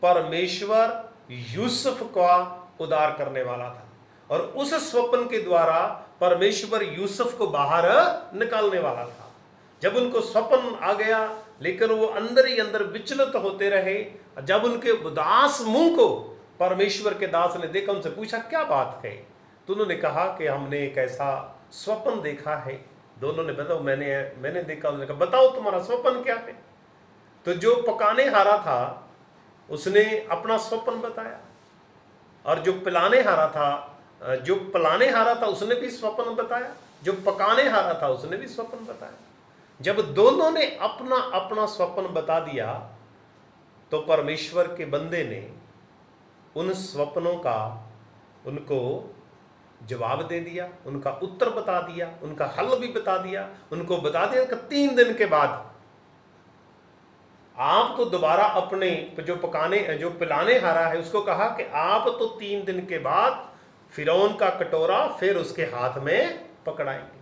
परमेश्वर यूसुफ का उद्धार करने वाला था, और उस स्वप्न के द्वारा परमेश्वर यूसुफ को बाहर निकालने वाला था। जब उनको स्वप्न आ गया, लेकिन वो अंदर ही अंदर विचलित होते रहे। जब उनके उदास मुंह को परमेश्वर के दास ने देखा, उनसे पूछा क्या बात है, तो उन्होंने कहा कि हमने एक ऐसा स्वप्न देखा है। दोनों ने बताओ मैंने देखा। उन्होंने कहा बताओ तुम्हारा स्वप्न क्या है। तो जो पकाने हारा था उसने अपना स्वप्न बताया, और जो पिलाने हारा था, जो पिलाने हारा था उसने भी स्वप्न बताया, जो पकाने हारा था उसने भी स्वप्न बताया। जब दोनों ने अपना अपना स्वप्न बता दिया तो परमेश्वर के बंदे ने उन स्वप्नों का उनको जवाब दे दिया, उनका उत्तर बता दिया, उनका हल भी बता दिया। उनको बता दिया कि 3 दिन के बाद आप तो दोबारा अपने जो पिलाने हारा है उसको कहा कि आप तो 3 दिन के बाद फिरौन का कटोरा फिर उसके हाथ में पकड़ाएंगे।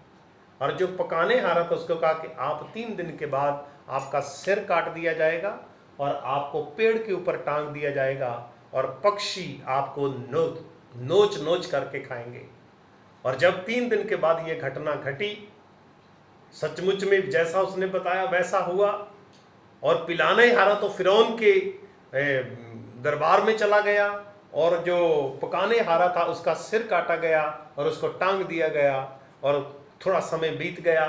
और जो पकाने हारा था उसको कहा कि आप 3 दिन के बाद आपका सिर काट दिया जाएगा और आपको पेड़ के ऊपर टांग दिया जाएगा और पक्षी आपको नोच करके खाएंगे। और जब 3 दिन के बाद ये घटना घटी, सचमुच में जैसा उसने बताया वैसा हुआ। और पिलाने हारा तो फिरौन के दरबार में चला गया, और जो पकाने हारा था उसका सिर काटा गया और उसको टांग दिया गया। और थोड़ा समय बीत गया,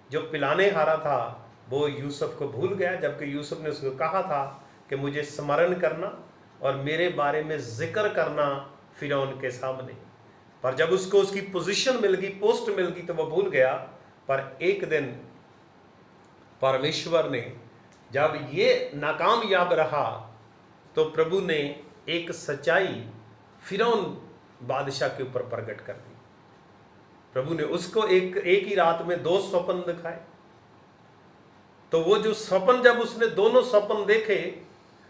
जो पिलाने हारा था वो यूसुफ को भूल गया, जबकि यूसुफ ने उसको कहा था कि मुझे स्मरण करना और मेरे बारे में जिक्र करना फिरौन के सामने। पर जब उसको उसकी पोजीशन मिल गई, पोस्ट मिल गई, तो वह भूल गया। पर एक दिन परमेश्वर ने जब ये नाकामयाब रहा, तो प्रभु ने एक सच्चाई फिरौन बादशाह के ऊपर प्रकट कर दी। प्रभु ने उसको एक ही रात में 2 स्वप्न दिखाए। तो वो जो स्वप्न, जब उसने दोनों स्वप्न देखे,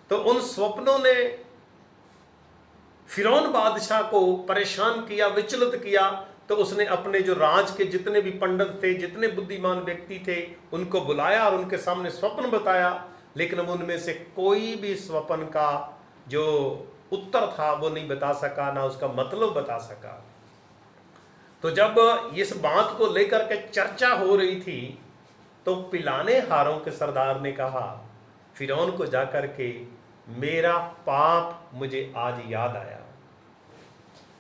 तो उन स्वप्नों ने फिरौन बादशाह को परेशान किया, विचलित किया। तो उसने अपने जो राज के जितने भी पंडित थे, जितने बुद्धिमान व्यक्ति थे, उनको बुलाया और उनके सामने स्वप्न बताया। लेकिन उनमें से कोई भी स्वप्न का जो उत्तर था वो नहीं बता सका, ना उसका मतलब बता सका। तो जब इस बात को लेकर के चर्चा हो रही थी, तो पिलाने हारों के सरदार ने कहा फिरौन को जाकर के, मेरा पाप मुझे आज याद आया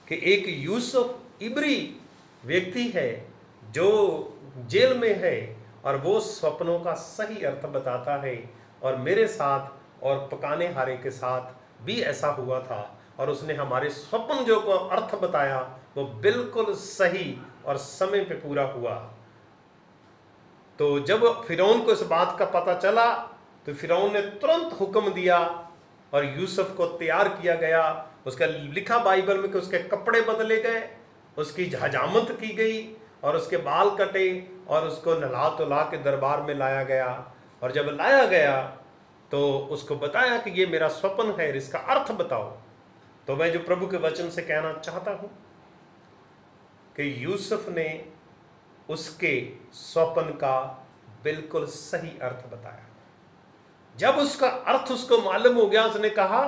कि एक यूसुफ इब्री व्यक्ति है जो जेल में है, और वो स्वप्नों का सही अर्थ बताता है। और मेरे साथ और पकाने हारे के साथ भी ऐसा हुआ था, और उसने हमारे स्वप्न जो को अर्थ बताया वो बिल्कुल सही और समय पे पूरा हुआ। तो जब फिरौन को इस बात का पता चला, तो फिरौन ने तुरंत हुक्म दिया और यूसुफ को तैयार किया गया। उसका लिखा बाइबल में कि उसके कपड़े बदले गए, उसकी हजामत की गई, और उसके बाल कटे, और उसको नहला धुला के दरबार में लाया गया। और जब लाया गया तो उसको बताया कि ये मेरा स्वप्न है, इसका अर्थ बताओ। तो मैं जो प्रभु के वचन से कहना चाहता हूं कि यूसुफ ने उसके स्वप्न का बिल्कुल सही अर्थ बताया। जब उसका अर्थ उसको मालूम हो गया, उसने कहा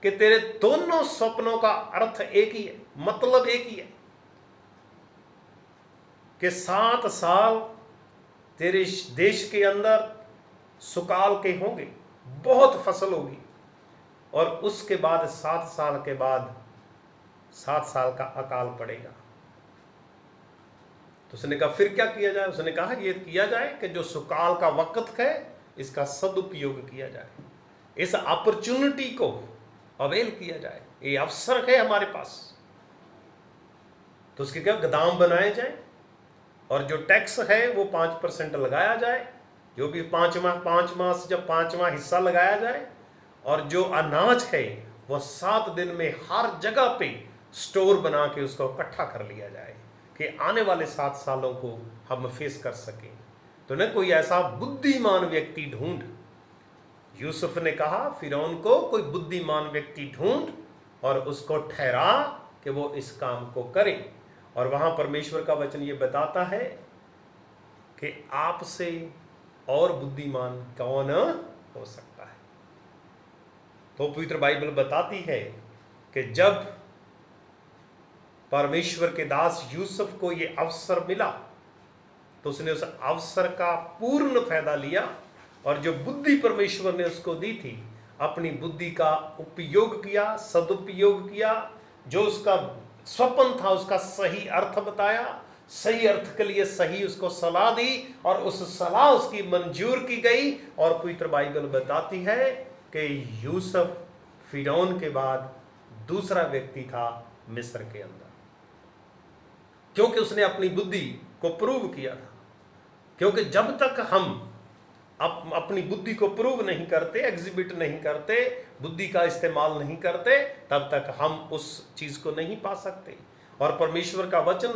कि तेरे दोनों स्वप्नों का अर्थ एक ही है, मतलब एक ही है कि 7 साल तेरे देश के अंदर सुकाल के होंगे, बहुत फसल होगी, और उसके बाद 7 साल के बाद 7 साल का अकाल पड़ेगा। तो उसने कहा फिर क्या किया जाए? उसने कहा ये किया जाए कि जो सुकाल का वक्त है इसका सदुपयोग किया जाए, इस अपॉर्चुनिटी को अवेल किया जाए, ये अवसर है हमारे पास। तो उसके क्या गोदाम बनाए जाए, और जो टैक्स है वो 5% लगाया जाए, जो भी 5 माह से जब 5वां हिस्सा लगाया जाए, और जो अनाज है वो 7 दिन में हर जगह पे स्टोर बना के उसको इकट्ठा कर लिया जाए कि आने वाले 7 सालों को हम फेस कर सकें। तो न कोई ऐसा बुद्धिमान व्यक्ति ढूंढ, यूसुफ ने कहा फिरौन को कोई बुद्धिमान व्यक्ति ढूंढ और उसको ठहरा कि वो इस काम को करे। और वहां परमेश्वर का वचन ये बताता है कि आपसे और बुद्धिमान कौन हो सकता है। तो पवित्र बाइबल बताती है कि जब परमेश्वर के दास यूसुफ को ये अवसर मिला, तो उसने उस अवसर का पूर्ण फायदा लिया, और जो बुद्धि परमेश्वर ने उसको दी थी, अपनी बुद्धि का उपयोग किया, सदुपयोग किया। जो उसका स्वप्न था उसका सही अर्थ बताया, सही अर्थ के लिए सही उसको सलाह दी, और उस सलाह उसकी मंजूर की गई। और पवित्र बाइबल बताती है कि यूसुफ फिरौन के बाद दूसरा व्यक्ति था मिस्र के अंदर, क्योंकि उसने अपनी बुद्धि को प्रूव किया था। क्योंकि जब तक हम अपनी बुद्धि को प्रूव नहीं करते, एग्जिबिट नहीं करते, बुद्धि का इस्तेमाल नहीं करते, तब तक हम उस चीज को नहीं पा सकते। और परमेश्वर का वचन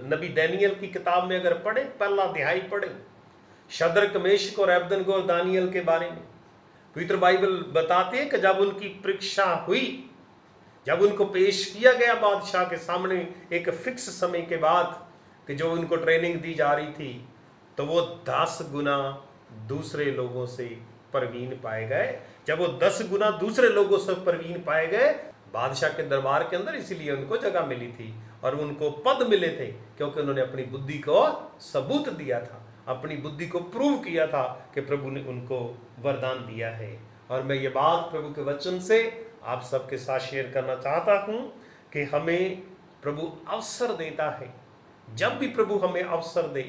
नबी दानियल की किताब में अगर पढ़े, पहला अध्याय पढ़े, शद्रक, मेशक और अबेदनगो और दानियल के बारे में पवित्र बाइबल बताते हैं कि जब उनकी परीक्षा हुई, जब उनको पेश किया गया बादशाह के सामने एक फिक्स समय के बाद कि जो उनको ट्रेनिंग दी जा रही थी, तो वो 10 गुना दूसरे लोगों से परवीन पाए गए। जब वो 10 गुना दूसरे लोगों से परवीन पाए गए बादशाह के दरबार के अंदर, इसीलिए उनको जगह मिली थी और उनको पद मिले थे, क्योंकि उन्होंने अपनी बुद्धि को सबूत दिया था, अपनी बुद्धि को प्रूव किया था कि प्रभु ने उनको वरदान दिया है। और मैं ये बात प्रभु के वचन से आप सबके साथ शेयर करना चाहता हूँ कि हमें प्रभु अवसर देता है। जब भी प्रभु हमें अवसर दे,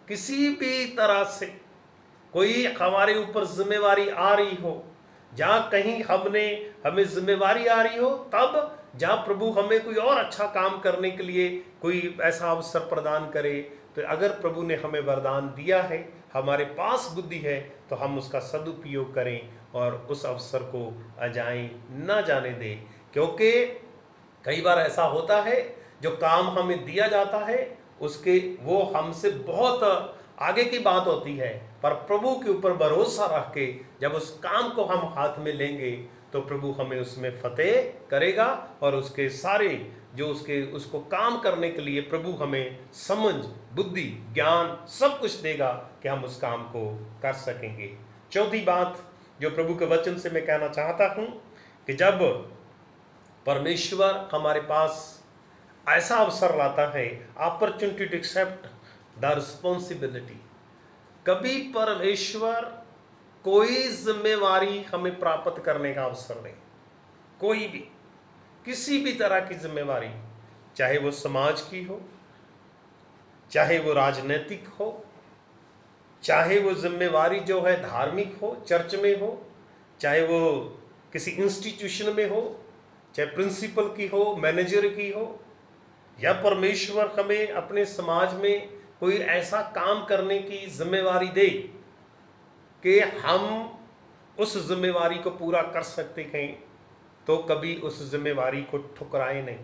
किसी भी तरह से कोई हमारे ऊपर जिम्मेवारी आ रही हो, जहाँ कहीं हमें जिम्मेवारी आ रही हो, तब जहाँ प्रभु हमें कोई और अच्छा काम करने के लिए कोई ऐसा अवसर प्रदान करे, तो अगर प्रभु ने हमें वरदान दिया है, हमारे पास बुद्धि है, तो हम उसका सदुपयोग करें और उस अवसर को अजाएं ना जाने दें। क्योंकि कई बार ऐसा होता है, जो काम हमें दिया जाता है उसके वो हमसे बहुत आगे की बात होती है, पर प्रभु के ऊपर भरोसा रख के जब उस काम को हम हाथ में लेंगे तो प्रभु हमें उसमें फतेह करेगा और उसके सारे जो उसको काम करने के लिए प्रभु हमें समझ, बुद्धि, ज्ञान सब कुछ देगा कि हम उस काम को कर सकेंगे। चौथी बात जो प्रभु के वचन से मैं कहना चाहता हूं कि जब परमेश्वर हमारे पास ऐसा अवसर लाता है, opportunity to accept the responsibility, कभी परमेश्वर कोई जिम्मेवारी हमें प्राप्त करने का अवसर दे, कोई भी किसी भी तरह की जिम्मेवारी, चाहे वो समाज की हो, चाहे वो राजनीतिक हो, चाहे वो जिम्मेवारी जो है धार्मिक हो, चर्च में हो, चाहे वो किसी इंस्टीट्यूशन में हो, चाहे प्रिंसिपल की हो, मैनेजर की हो, या परमेश्वर हमें अपने समाज में कोई ऐसा काम करने की जिम्मेवारी दे कि हम उस जिम्मेवारी को पूरा कर सकते हैं, तो कभी उस जिम्मेवारी को ठुकराए नहीं।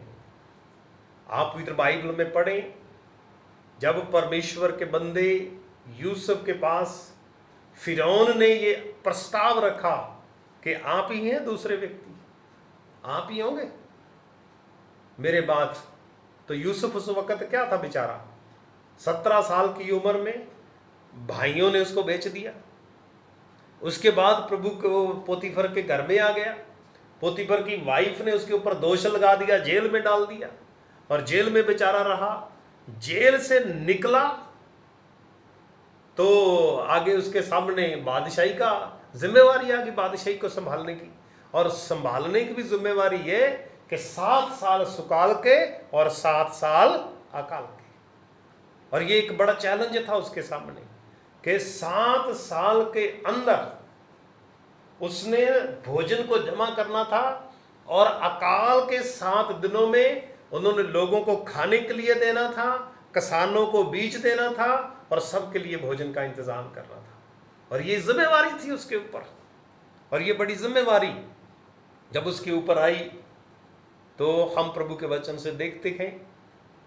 आप पवित्र बाइबल में पढ़ें, जब परमेश्वर के बंदे यूसुफ के पास फिरौन ने ये प्रस्ताव रखा कि आप ही हैं दूसरे व्यक्ति, आप ही होंगे मेरे बाद, तो यूसुफ उस वक्त क्या था बेचारा, 17 साल की उम्र में भाइयों ने उसको बेच दिया। उसके बाद प्रभु को पोतीफर के घर में आ गया, पोतीफर की वाइफ ने उसके ऊपर दोष लगा दिया, जेल में डाल दिया और जेल में बेचारा रहा। जेल से निकला तो आगे उसके सामने बादशाही का जिम्मेवारी आ गई, बादशाही को संभालने की, और संभालने की भी जिम्मेवारी ये कि 7 साल सुकाल के और 7 साल अकाल के। और ये एक बड़ा चैलेंज था उसके सामने कि 7 साल के अंदर उसने भोजन को जमा करना था और अकाल के 7 दिनों में उन्होंने लोगों को खाने के लिए देना था, किसानों को बीज देना था और सबके लिए भोजन का इंतजाम करना था। और ये जिम्मेवारी थी उसके ऊपर, और ये बड़ी जिम्मेवारी जब उसके ऊपर आई तो हम प्रभु के वचन से देखते हैं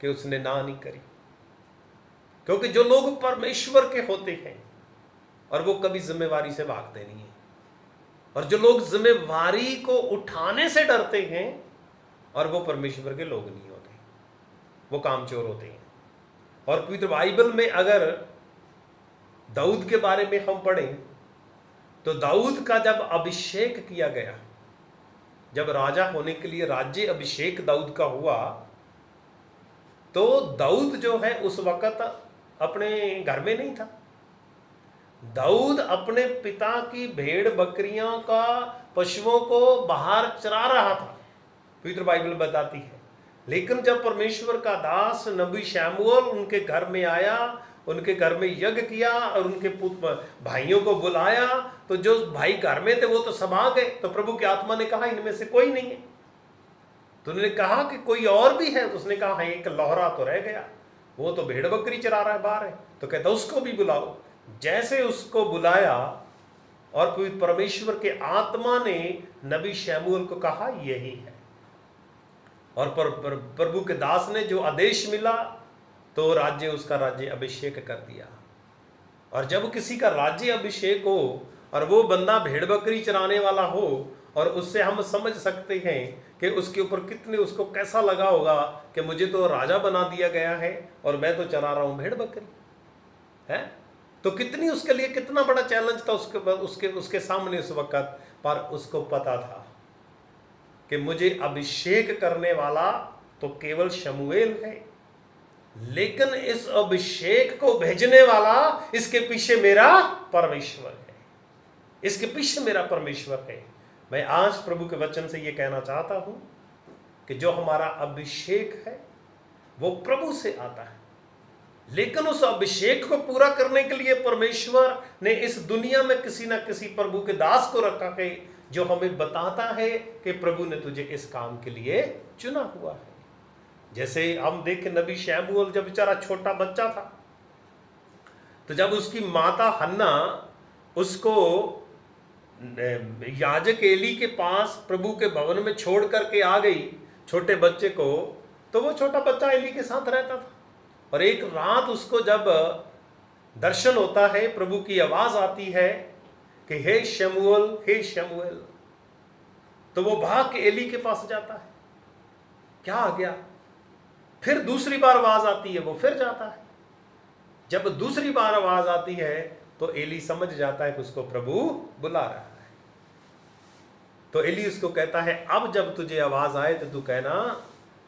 कि उसने ना नहीं करी। क्योंकि जो लोग परमेश्वर के होते हैं और वो कभी जिम्मेवारी से भागते नहीं हैं, और जो लोग जिम्मेवारी को उठाने से डरते हैं और वो परमेश्वर के लोग नहीं होते, वो कामचोर होते हैं। और पवित्र बाइबल में अगर दाऊद के बारे में हम पढ़ें तो दाऊद का जब अभिषेक किया गया, जब राजा होने के लिए राज्य अभिषेक दाऊद का हुआ, तो दाऊद जो है उस वक्त अपने घर में नहीं था। दाऊद अपने पिता की भेड़ बकरियों का, पशुओं को बाहर चरा रहा था, पवित्र बाइबल बताती है। लेकिन जब परमेश्वर का दास नबी शमूएल उनके घर में आया, उनके घर में यज्ञ किया और उनके पुत्र भाइयों को बुलाया, तो जो भाई घर में थे वो तो सब आ गए। तो प्रभु की आत्मा ने कहा इनमें से कोई नहीं है। तो उन्होंने कहा कि कोई और भी है। तो उसने कहा हाँ, एक लोहरा तो रह गया, वो तो भेड़ बकरी चरा रहा है बाहर है। तो कहता उसको भी बुलाओ। जैसे उसको बुलाया और परमेश्वर के आत्मा ने नबी शमूएल को कहा यही है, और प्रभु के दास ने जो आदेश मिला तो राज्य, उसका राज्य अभिषेक कर दिया। और जब किसी का राज्य अभिषेक हो और वो बंदा भेड़ बकरी चराने वाला हो, और उससे हम समझ सकते हैं कि उसके ऊपर कितने, उसको कैसा लगा होगा कि मुझे तो राजा बना दिया गया है और मैं तो चरा रहा हूं भेड़ बकरी है। तो कितनी उसके लिए कितना बड़ा चैलेंज था उसके सामने उस वक्त। पर उसको पता था कि मुझे अभिषेक करने वाला तो केवल शमूएल है, लेकिन इस अभिषेक को भेजने वाला, इसके पीछे मेरा परमेश्वर है, इसके पीछे मेरा परमेश्वर है। मैं आज प्रभु के वचन से यह कहना चाहता हूं कि जो हमारा अभिषेक है वो प्रभु से आता है। लेकिन उस अभिषेक को पूरा करने के लिए परमेश्वर ने इस दुनिया में किसी ना किसी प्रभु के दास को रखा है, जो हमें बताता है कि प्रभु ने तुझे इस काम के लिए चुना हुआ है। जैसे हम देखें, नबी शमूएल जब बेचारा छोटा बच्चा था, तो जब उसकी माता हन्ना उसको याजक एली के पास प्रभु के भवन में छोड़ करके आ गई छोटे बच्चे को, तो वो छोटा बच्चा एली के साथ रहता था। और एक रात उसको जब दर्शन होता है, प्रभु की आवाज आती है कि हे शमूएल, हे शमूएल, तो वो भाग के एली के पास जाता है। क्या आ गया? फिर दूसरी बार आवाज आती है, वो फिर जाता है। जब दूसरी बार आवाज आती है तो एली समझ जाता है कि उसको प्रभु बुला रहा है। तो एली उसको कहता है, अब जब तुझे आवाज आए तो तू कहना,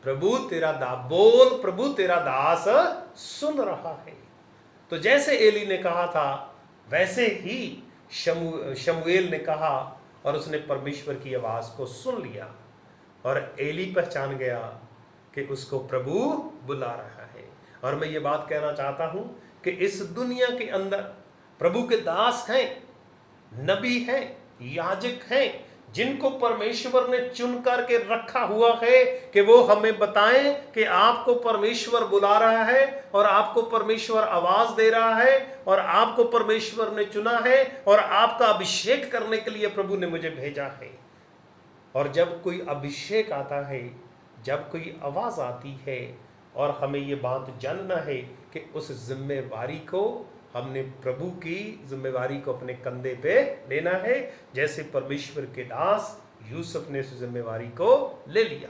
प्रभु तेरा बोल, प्रभु तेरा दास सुन रहा है। तो जैसे एली ने कहा था वैसे ही शमूएल ने कहा, और उसने परमेश्वर की आवाज को सुन लिया, और एली पहचान गया कि उसको प्रभु बुला रहा है। और मैं ये बात कहना चाहता हूं कि इस दुनिया के अंदर प्रभु के दास हैं, नबी हैं, याजक हैं, जिनको परमेश्वर ने चुन करके रखा हुआ है कि वो हमें बताएं कि आपको परमेश्वर बुला रहा है, और आपको परमेश्वर आवाज दे रहा है, और आपको परमेश्वर ने चुना है, और आपका अभिषेक करने के लिए प्रभु ने मुझे भेजा है। और जब कोई अभिषेक आता है, जब कोई आवाज आती है, और हमें ये बात जानना है कि उस जिम्मेवारी को हमने प्रभु की जिम्मेवारी को अपने कंधे पे लेना है, जैसे परमेश्वर के दास यूसुफ ने उस जिम्मेवारी को ले लिया।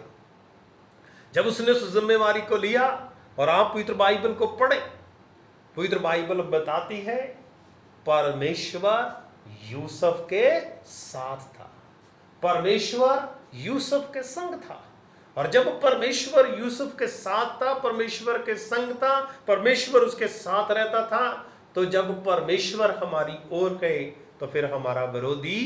जब उसने उस जिम्मेवारी को लिया, और आप पवित्र बाइबल को पढ़े, पवित्र बाइबल बताती है परमेश्वर यूसुफ के साथ था, परमेश्वर यूसुफ के संग था। और जब परमेश्वर यूसुफ के साथ था, परमेश्वर के संग था, परमेश्वर उसके साथ रहता था, तो जब परमेश्वर हमारी ओर है तो फिर हमारा विरोधी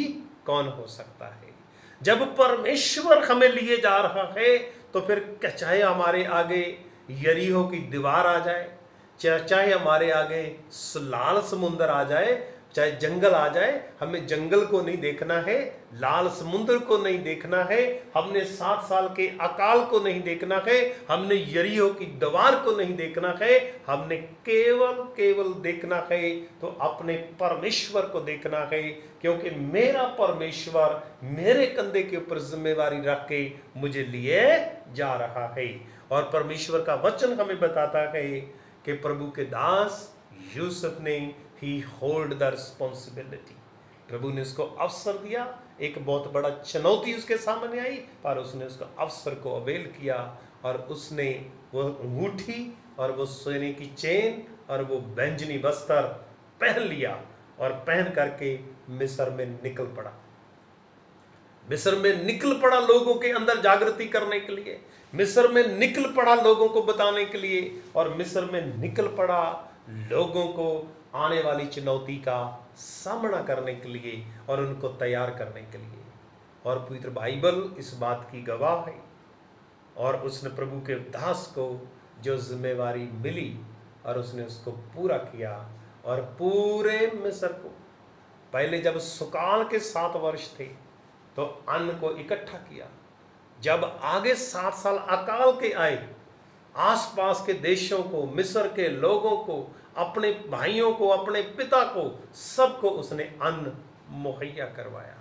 कौन हो सकता है? जब परमेश्वर हमें लिए जा रहा है तो फिर चाहे हमारे आगे यरीहो की दीवार आ जाए, चाहे हमारे आगे लाल समुंदर आ जाए, चाहे जंगल आ जाए, हमें जंगल को नहीं देखना है, लाल समुद्र को नहीं देखना है, हमने 7 साल के अकाल को नहीं देखना है, हमने यरीहो की दीवार को नहीं देखना है, हमने केवल देखना है तो अपने परमेश्वर को देखना है, क्योंकि मेरा परमेश्वर मेरे कंधे के ऊपर जिम्मेवारी रख के मुझे लिए जा रहा है। और परमेश्वर का वचन हमें बताता है कि प्रभु के दास यूसुफ ने ही होल्ड द रिस्पॉन्सिबिलिटी, प्रभु ने उसको अवसर दिया। एक बहुत बड़ा चुनौती उसके सामने आई, पर उसने उसका अवसर को अवेल किया, और उसने वो अंगूठी और वो सोने की चेन और वो बैंजनी वस्त्र पहन लिया, और पहन करके मिस्र में निकल पड़ा। मिस्र में निकल पड़ा लोगों के अंदर जागृति करने के लिए, मिस्र में निकल पड़ा लोगों को बताने के लिए, और मिस्र में निकल पड़ा लोगों को आने वाली चुनौती का सामना करने के लिए और उनको तैयार करने के लिए। और पवित्र बाइबल इस बात की गवाह है। और उसने प्रभु के दास को जो जिम्मेवारी मिली और उसने उसको पूरा किया, और पूरे मिस्र को, पहले जब सुकाल के 7 वर्ष थे तो अन्न को इकट्ठा किया, जब आगे 7 साल अकाल के आए, आसपास के देशों को, मिस्र के लोगों को, अपने भाइयों को, अपने पिता को, सबको उसने अन्न मुहैया करवाया,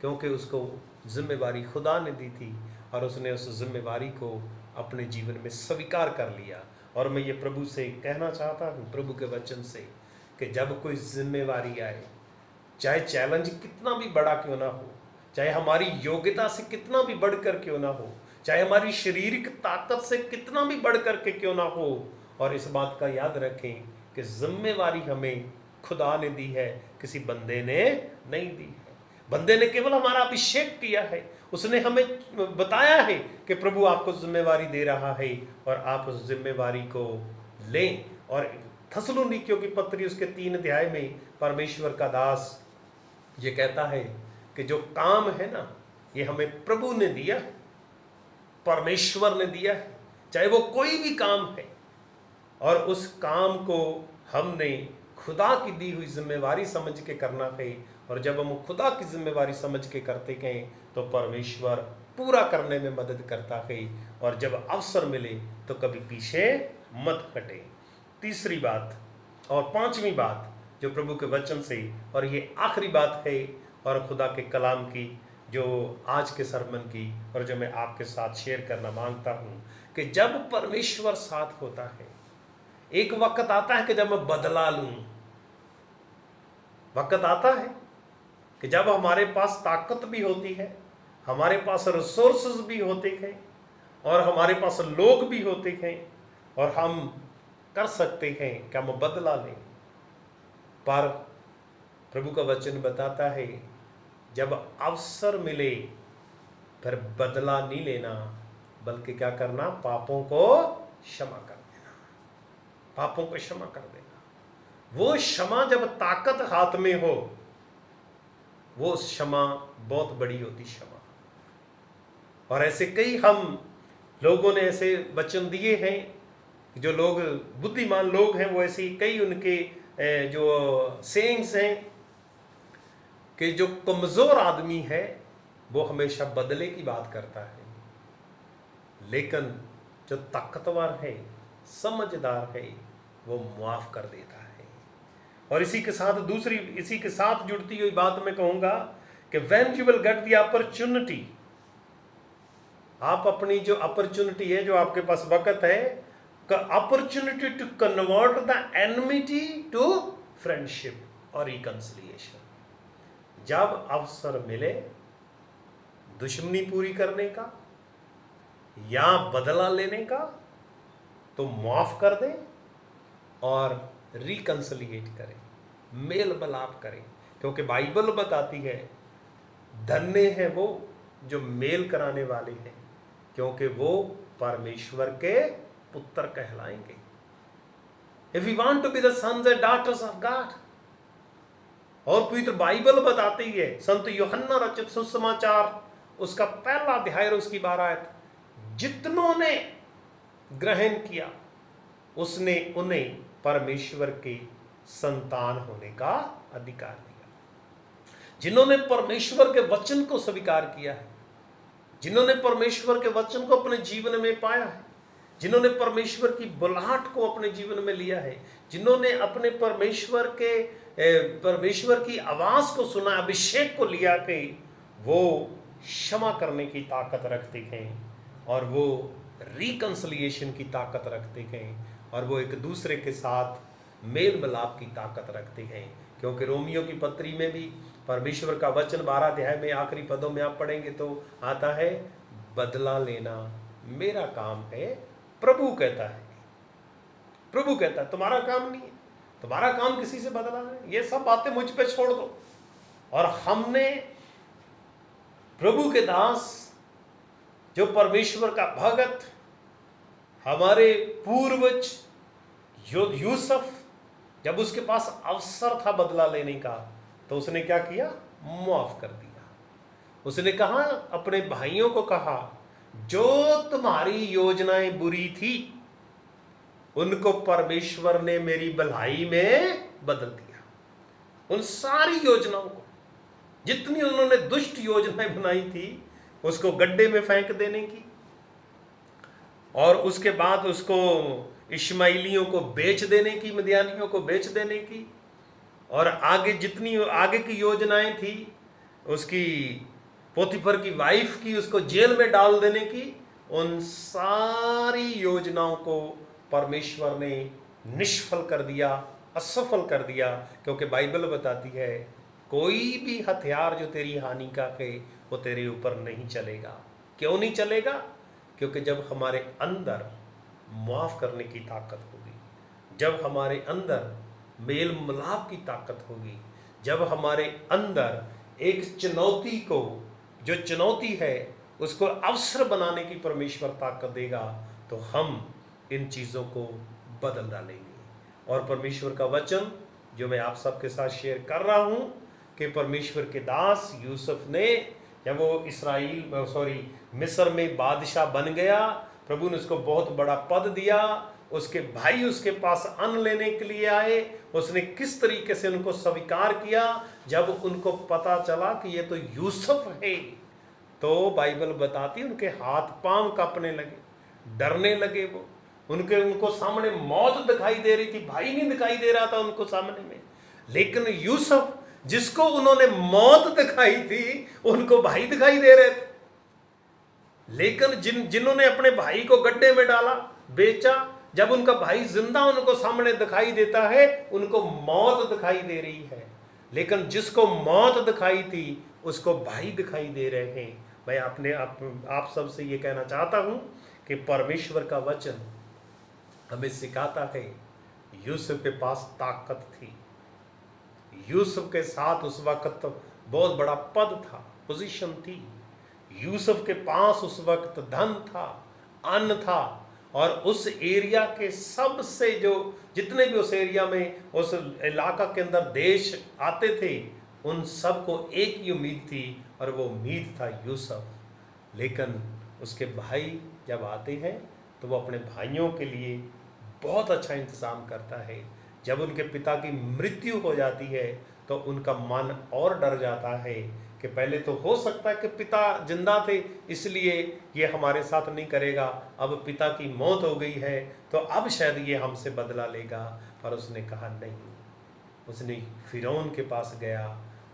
क्योंकि उसको जिम्मेवारी खुदा ने दी थी, और उसने उस जिम्मेवारी को अपने जीवन में स्वीकार कर लिया। और मैं ये प्रभु से कहना चाहता हूँ, प्रभु के वचन से, कि जब कोई जिम्मेवारी आए, चाहे चैलेंज कितना भी बड़ा क्यों ना हो, चाहे हमारी योग्यता से कितना भी बढ़कर क्यों ना हो, चाहे हमारी शारीरिक ताकत से कितना भी बढ़कर के क्यों ना हो, और इस बात का याद रखें कि जिम्मेवारी हमें खुदा ने दी है, किसी बंदे ने नहीं दी है। बंदे ने केवल हमारा अभिषेक किया है, उसने हमें बताया है कि प्रभु आपको जिम्मेवारी दे रहा है और आप उस जिम्मेवारी को लें। और थस्सलुनीकियों की पत्री उसके 3 अध्याय में परमेश्वर का दास ये कहता है कि जो काम है ना, ये हमें प्रभु ने दिया, परमेश्वर ने दिया है, चाहे वो कोई भी काम है। और उस काम को हमने खुदा की दी हुई जिम्मेवारी समझ के करना है। और जब हम खुदा की जिम्मेवारी समझ के करते गए तो परमेश्वर पूरा करने में मदद करता है। और जब अवसर मिले तो कभी पीछे मत हटे। तीसरी बात और पांचवी बात जो प्रभु के वचन से, और ये आखिरी बात है और खुदा के कलाम की जो आज के सरमन की, और जो मैं आपके साथ शेयर करना मांगता हूँ, कि जब परमेश्वर साथ होता है, एक वक्त आता है कि जब मैं बदला लूं। वक्त आता है कि जब हमारे पास ताकत भी होती है, हमारे पास रिसोर्सेज भी होते हैं, और हमारे पास लोग भी होते हैं, और हम कर सकते हैं कि हम बदला लें। पर प्रभु का वचन बताता है जब अवसर मिले फिर बदला नहीं लेना, बल्कि क्या करना, पापों को क्षमा कर देना। पापों को क्षमा कर देना। वो क्षमा जब ताकत हाथ में हो, वो क्षमा बहुत बड़ी होती क्षमा। और ऐसे कई हम लोगों ने ऐसे वचन दिए हैं, जो लोग बुद्धिमान लोग हैं, वो ऐसी कई उनके जो सेइंग्स हैं कि जो कमजोर आदमी है वो हमेशा बदले की बात करता है, लेकिन जो ताकतवर है, समझदार है, वो माफ कर देता है। और इसी के साथ जुड़ती हुई बात मैं कहूंगा कि when you will get the opportunity, आप अपनी जो अपॉर्चुनिटी है, जो आपके पास वक्त है, opportunity to convert the enmity to friendship और रिकंसिलिएशन। जब अवसर मिले दुश्मनी पूरी करने का या बदला लेने का, तो माफ कर दें और रिकंसिलिएट करें, मेल मिलाप करें। क्योंकि बाइबल बताती है धन्य है वो जो मेल कराने वाले हैं, क्योंकि वो परमेश्वर के पुत्र कहलाएंगे। If we want to be the sons and daughters of God, और पवित्र बाइबल बताती है, संत यूहन्ना रचित सुसमाचार उसका पहला अध्याय और उसकी 12 आयत, जितनों ने ग्रहण किया उसने उन्हें परमेश्वर के संतान होने का अधिकार दिया। जिन्होंने परमेश्वर के वचन को स्वीकार किया है, जिन्होंने परमेश्वर के वचन को अपने जीवन में पाया है, जिन्होंने परमेश्वर की बुलाहट को अपने जीवन में लिया है, जिन्होंने अपने परमेश्वर की आवाज को सुना, अभिषेक को लिया है, वो क्षमा करने की ताकत रखते हैं, और वो रिकंसिलिएशन की ताकत रखते हैं, और वो एक दूसरे के साथ मेल मिलाप की ताकत रखते हैं। क्योंकि रोमियो की पत्री में भी परमेश्वर का वचन 12 अध्याय में आखिरी पदों में आप पढ़ेंगे तो आता है, बदला लेना मेरा काम है, प्रभु कहता है। प्रभु कहता है, तुम्हारा काम नहीं है, तुम्हारा काम किसी से बदला नहीं। ये सब बातें मुझ पे छोड़ दो। और हमने प्रभु के दास, जो परमेश्वर का भगत, हमारे पूर्वज यूसुफ, जब उसके पास अवसर था बदला लेने का, तो उसने क्या किया, माफ कर दिया। उसने कहा, अपने भाइयों को कहा, जो तुम्हारी योजनाएं बुरी थी उनको परमेश्वर ने मेरी भलाई में बदल दिया। उन सारी योजनाओं को, जितनी उन्होंने दुष्ट योजनाएं बनाई थी, उसको गड्ढे में फेंक देने की, और उसके बाद उसको इश्माइलियों को बेच देने की, मिद्यानियों को बेच देने की, और आगे जितनी आगे की योजनाएं थी, उसकी पोतीफर की वाइफ की उसको जेल में डाल देने की, उन सारी योजनाओं को परमेश्वर ने निष्फल कर दिया, असफल कर दिया। क्योंकि बाइबल बताती है, कोई भी हथियार जो तेरी हानि का है वो तेरे ऊपर नहीं चलेगा। क्यों नहीं चलेगा? क्योंकि जब हमारे अंदर माफ करने की ताकत होगी, जब हमारे अंदर मेल मिलाप की ताकत होगी, जब हमारे अंदर एक चुनौती को, जो चुनौती है उसको अवसर बनाने की परमेश्वर ताकत देगा, तो हम इन चीज़ों को बदल डालेंगे। और परमेश्वर का वचन जो मैं आप सबके साथ शेयर कर रहा हूँ कि परमेश्वर के दास यूसुफ ने, जब वो मिस्र में बादशाह बन गया, प्रभु ने उसको बहुत बड़ा पद दिया, उसके भाई उसके पास अन्न लेने के लिए आए, उसने किस तरीके से उनको स्वीकार किया। जब उनको पता चला कि ये तो यूसुफ है, तो बाइबल बताती उनके हाथ पांव कांपने लगे, डरने लगे। वो उनको सामने मौत दिखाई दे रही थी, भाई नहीं दिखाई दे रहा था उनको सामने में, लेकिन यूसुफ जिसको उन्होंने मौत दिखाई थी उनको भाई दिखाई दे रहे थे। लेकिन जिन्होंने अपने भाई को गड्ढे में डाला, बेचा, जब उनका भाई जिंदा उनको सामने दिखाई देता है, उनको मौत दिखाई दे रही है। लेकिन जिसको मौत दिखाई थी उसको भाई दिखाई दे रहे हैं। मैं आप सबसे ये कहना चाहता हूं कि परमेश्वर का वचन हमें सिखाता है, यूसुफ के पास ताकत थी, यूसुफ के साथ उस वक्त बहुत बड़ा पद था, पोजीशन थी, यूसुफ के पास उस वक्त धन था, अन्न था, और उस एरिया के सबसे जितने भी उस एरिया में, उस इलाका के अंदर देश आते थे, उन सबको एक ही उम्मीद थी, और वो उम्मीद था यूसुफ। लेकिन उसके भाई जब आते हैं तो वो अपने भाइयों के लिए बहुत अच्छा इंतज़ाम करता है। जब उनके पिता की मृत्यु हो जाती है तो उनका मन और डर जाता है कि पहले तो हो सकता है कि पिता जिंदा थे इसलिए ये हमारे साथ नहीं करेगा, अब पिता की मौत हो गई है तो अब शायद ये हमसे बदला लेगा। पर उसने कहा नहीं, उसने फिरौन के पास गया,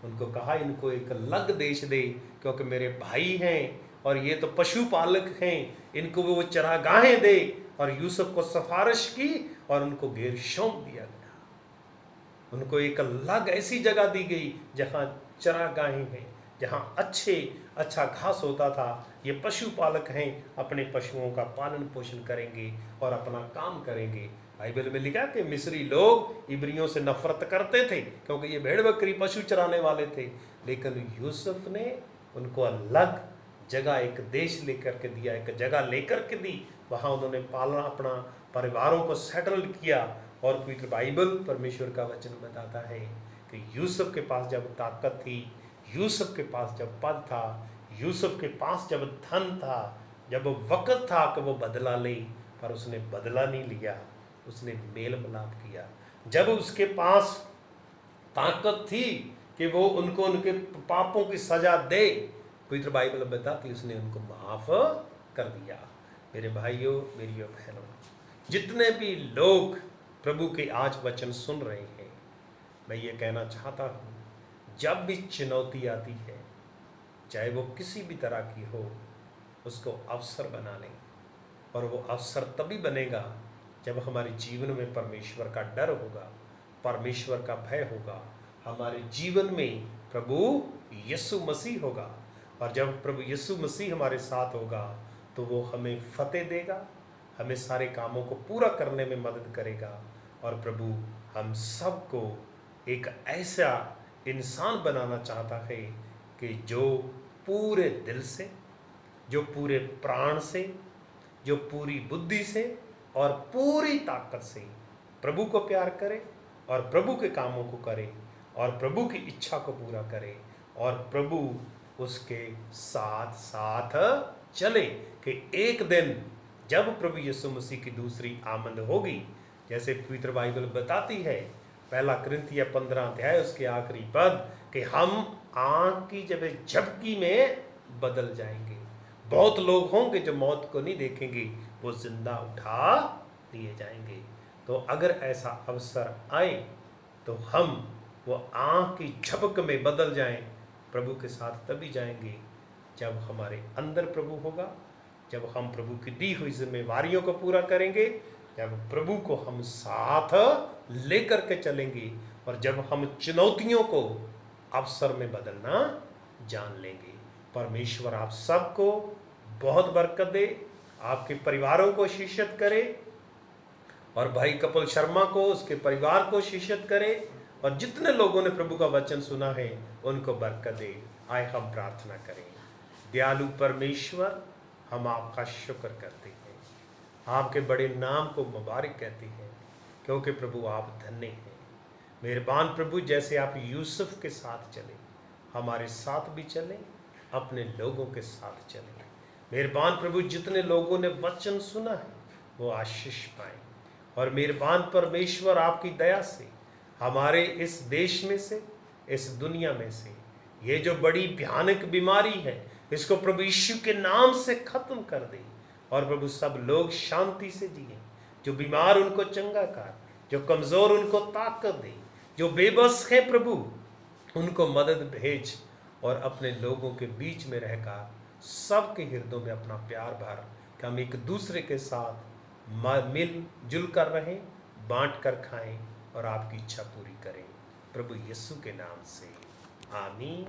उनको कहा इनको एक अलग देश दे, क्योंकि मेरे भाई हैं और ये तो पशुपालक हैं, इनको वो चरागाहें दे। और यूसुफ को सिफारिश की और उनको गेर्शोम दिया गया, उनको एक अलग ऐसी जगह दी गई जहाँ चरागाहें हैं, जहाँ अच्छा घास होता था। ये पशुपालक हैं, अपने पशुओं का पालन पोषण करेंगे और अपना काम करेंगे। बाइबल में लिखा कि मिस्री लोग इब्रियों से नफरत करते थे क्योंकि ये भेड़ बकरी पशु चराने वाले थे, लेकिन यूसुफ ने उनको अलग जगह, एक देश लेकर के दिया, एक जगह लेकर के दी, वहाँ उन्होंने पालना, अपना परिवारों को सेटल किया। और पवित्र बाइबल परमेश्वर का वचन बताता है कि यूसुफ के पास जब ताकत थी, यूसुफ के पास जब पद था, यूसुफ के पास जब धन था, जब वक्त था कि वो बदला ले, पर उसने बदला नहीं लिया, उसने मेल मिलाप किया। जब उसके पास ताकत थी कि वो उनको उनके पापों की सजा दे, पवित्र बाइबल बताती उसने उनको माफ कर दिया। मेरे भाइयों, मेरी बहनों, जितने भी लोग प्रभु के आज वचन सुन रहे हैं, मैं ये कहना चाहता हूँ, जब भी चुनौती आती है, चाहे वो किसी भी तरह की हो, उसको अवसर बना लें। और वो अवसर तभी बनेगा जब हमारे जीवन में परमेश्वर का डर होगा, परमेश्वर का भय होगा, हमारे जीवन में प्रभु यीशु मसीह होगा। और जब प्रभु यीशु मसीह हमारे साथ होगा तो वो हमें फतेह देगा, हमें सारे कामों को पूरा करने में मदद करेगा। और प्रभु हम सबको एक ऐसा इंसान बनाना चाहता है कि जो पूरे दिल से, जो पूरे प्राण से, जो पूरी बुद्धि से और पूरी ताकत से प्रभु को प्यार करे और प्रभु के कामों को करे और प्रभु की इच्छा को पूरा करे और प्रभु उसके साथ साथ चले कि एक दिन जब प्रभु यीशु मसीह की दूसरी आमद होगी, जैसे पवित्र बाइबल बताती है, पहला कुरिन्थियों 15 अध्याय उसके आखिरी पद, कि हम आँख की जब झपकी में बदल जाएंगे। बहुत लोग होंगे जो मौत को नहीं देखेंगे, वो जिंदा उठा लिए जाएंगे। तो अगर ऐसा अवसर आए तो हम वो आँख की झपक में बदल जाएं, प्रभु के साथ तभी जाएंगे जब हमारे अंदर प्रभु होगा, जब हम प्रभु की दी हुई जिम्मेवारियों को पूरा करेंगे, जब प्रभु को हम साथ लेकर के चलेंगे और जब हम चुनौतियों को अवसर में बदलना जान लेंगे। परमेश्वर आप सबको बहुत बरकत दे, आपके परिवारों को आशीषित करे और भाई कपिल शर्मा को, उसके परिवार को आशीषित करे और जितने लोगों ने प्रभु का वचन सुना है उनको बरकत दे। आए हम प्रार्थना करें। दयालु परमेश्वर, हम आपका शुक्र करते हैं, आपके बड़े नाम को मुबारक कहते हैं, क्योंकि प्रभु आप धन्य हैं। मेहरबान प्रभु, जैसे आप यूसुफ के साथ चले, हमारे साथ भी चलें, अपने लोगों के साथ चलें। मेहरबान प्रभु, जितने लोगों ने वचन सुना है वो आशीष पाएं। और मेहरबान परमेश्वर आपकी दया से हमारे इस देश में से, इस दुनिया में से ये जो बड़ी भयानक बीमारी है, इसको प्रभु यीशु के नाम से खत्म कर दे। और प्रभु सब लोग शांति से जिए। जो बीमार उनको चंगा कर, जो कमज़ोर उनको ताकत दे, जो बेबस है प्रभु उनको मदद भेज। और अपने लोगों के बीच में रहकर सबके हृदयों में अपना प्यार भर कि हम एक दूसरे के साथ मिल जुल कर रहें, बांट कर खाएं और आपकी इच्छा पूरी करें। प्रभु यीशु के नाम से आमीन।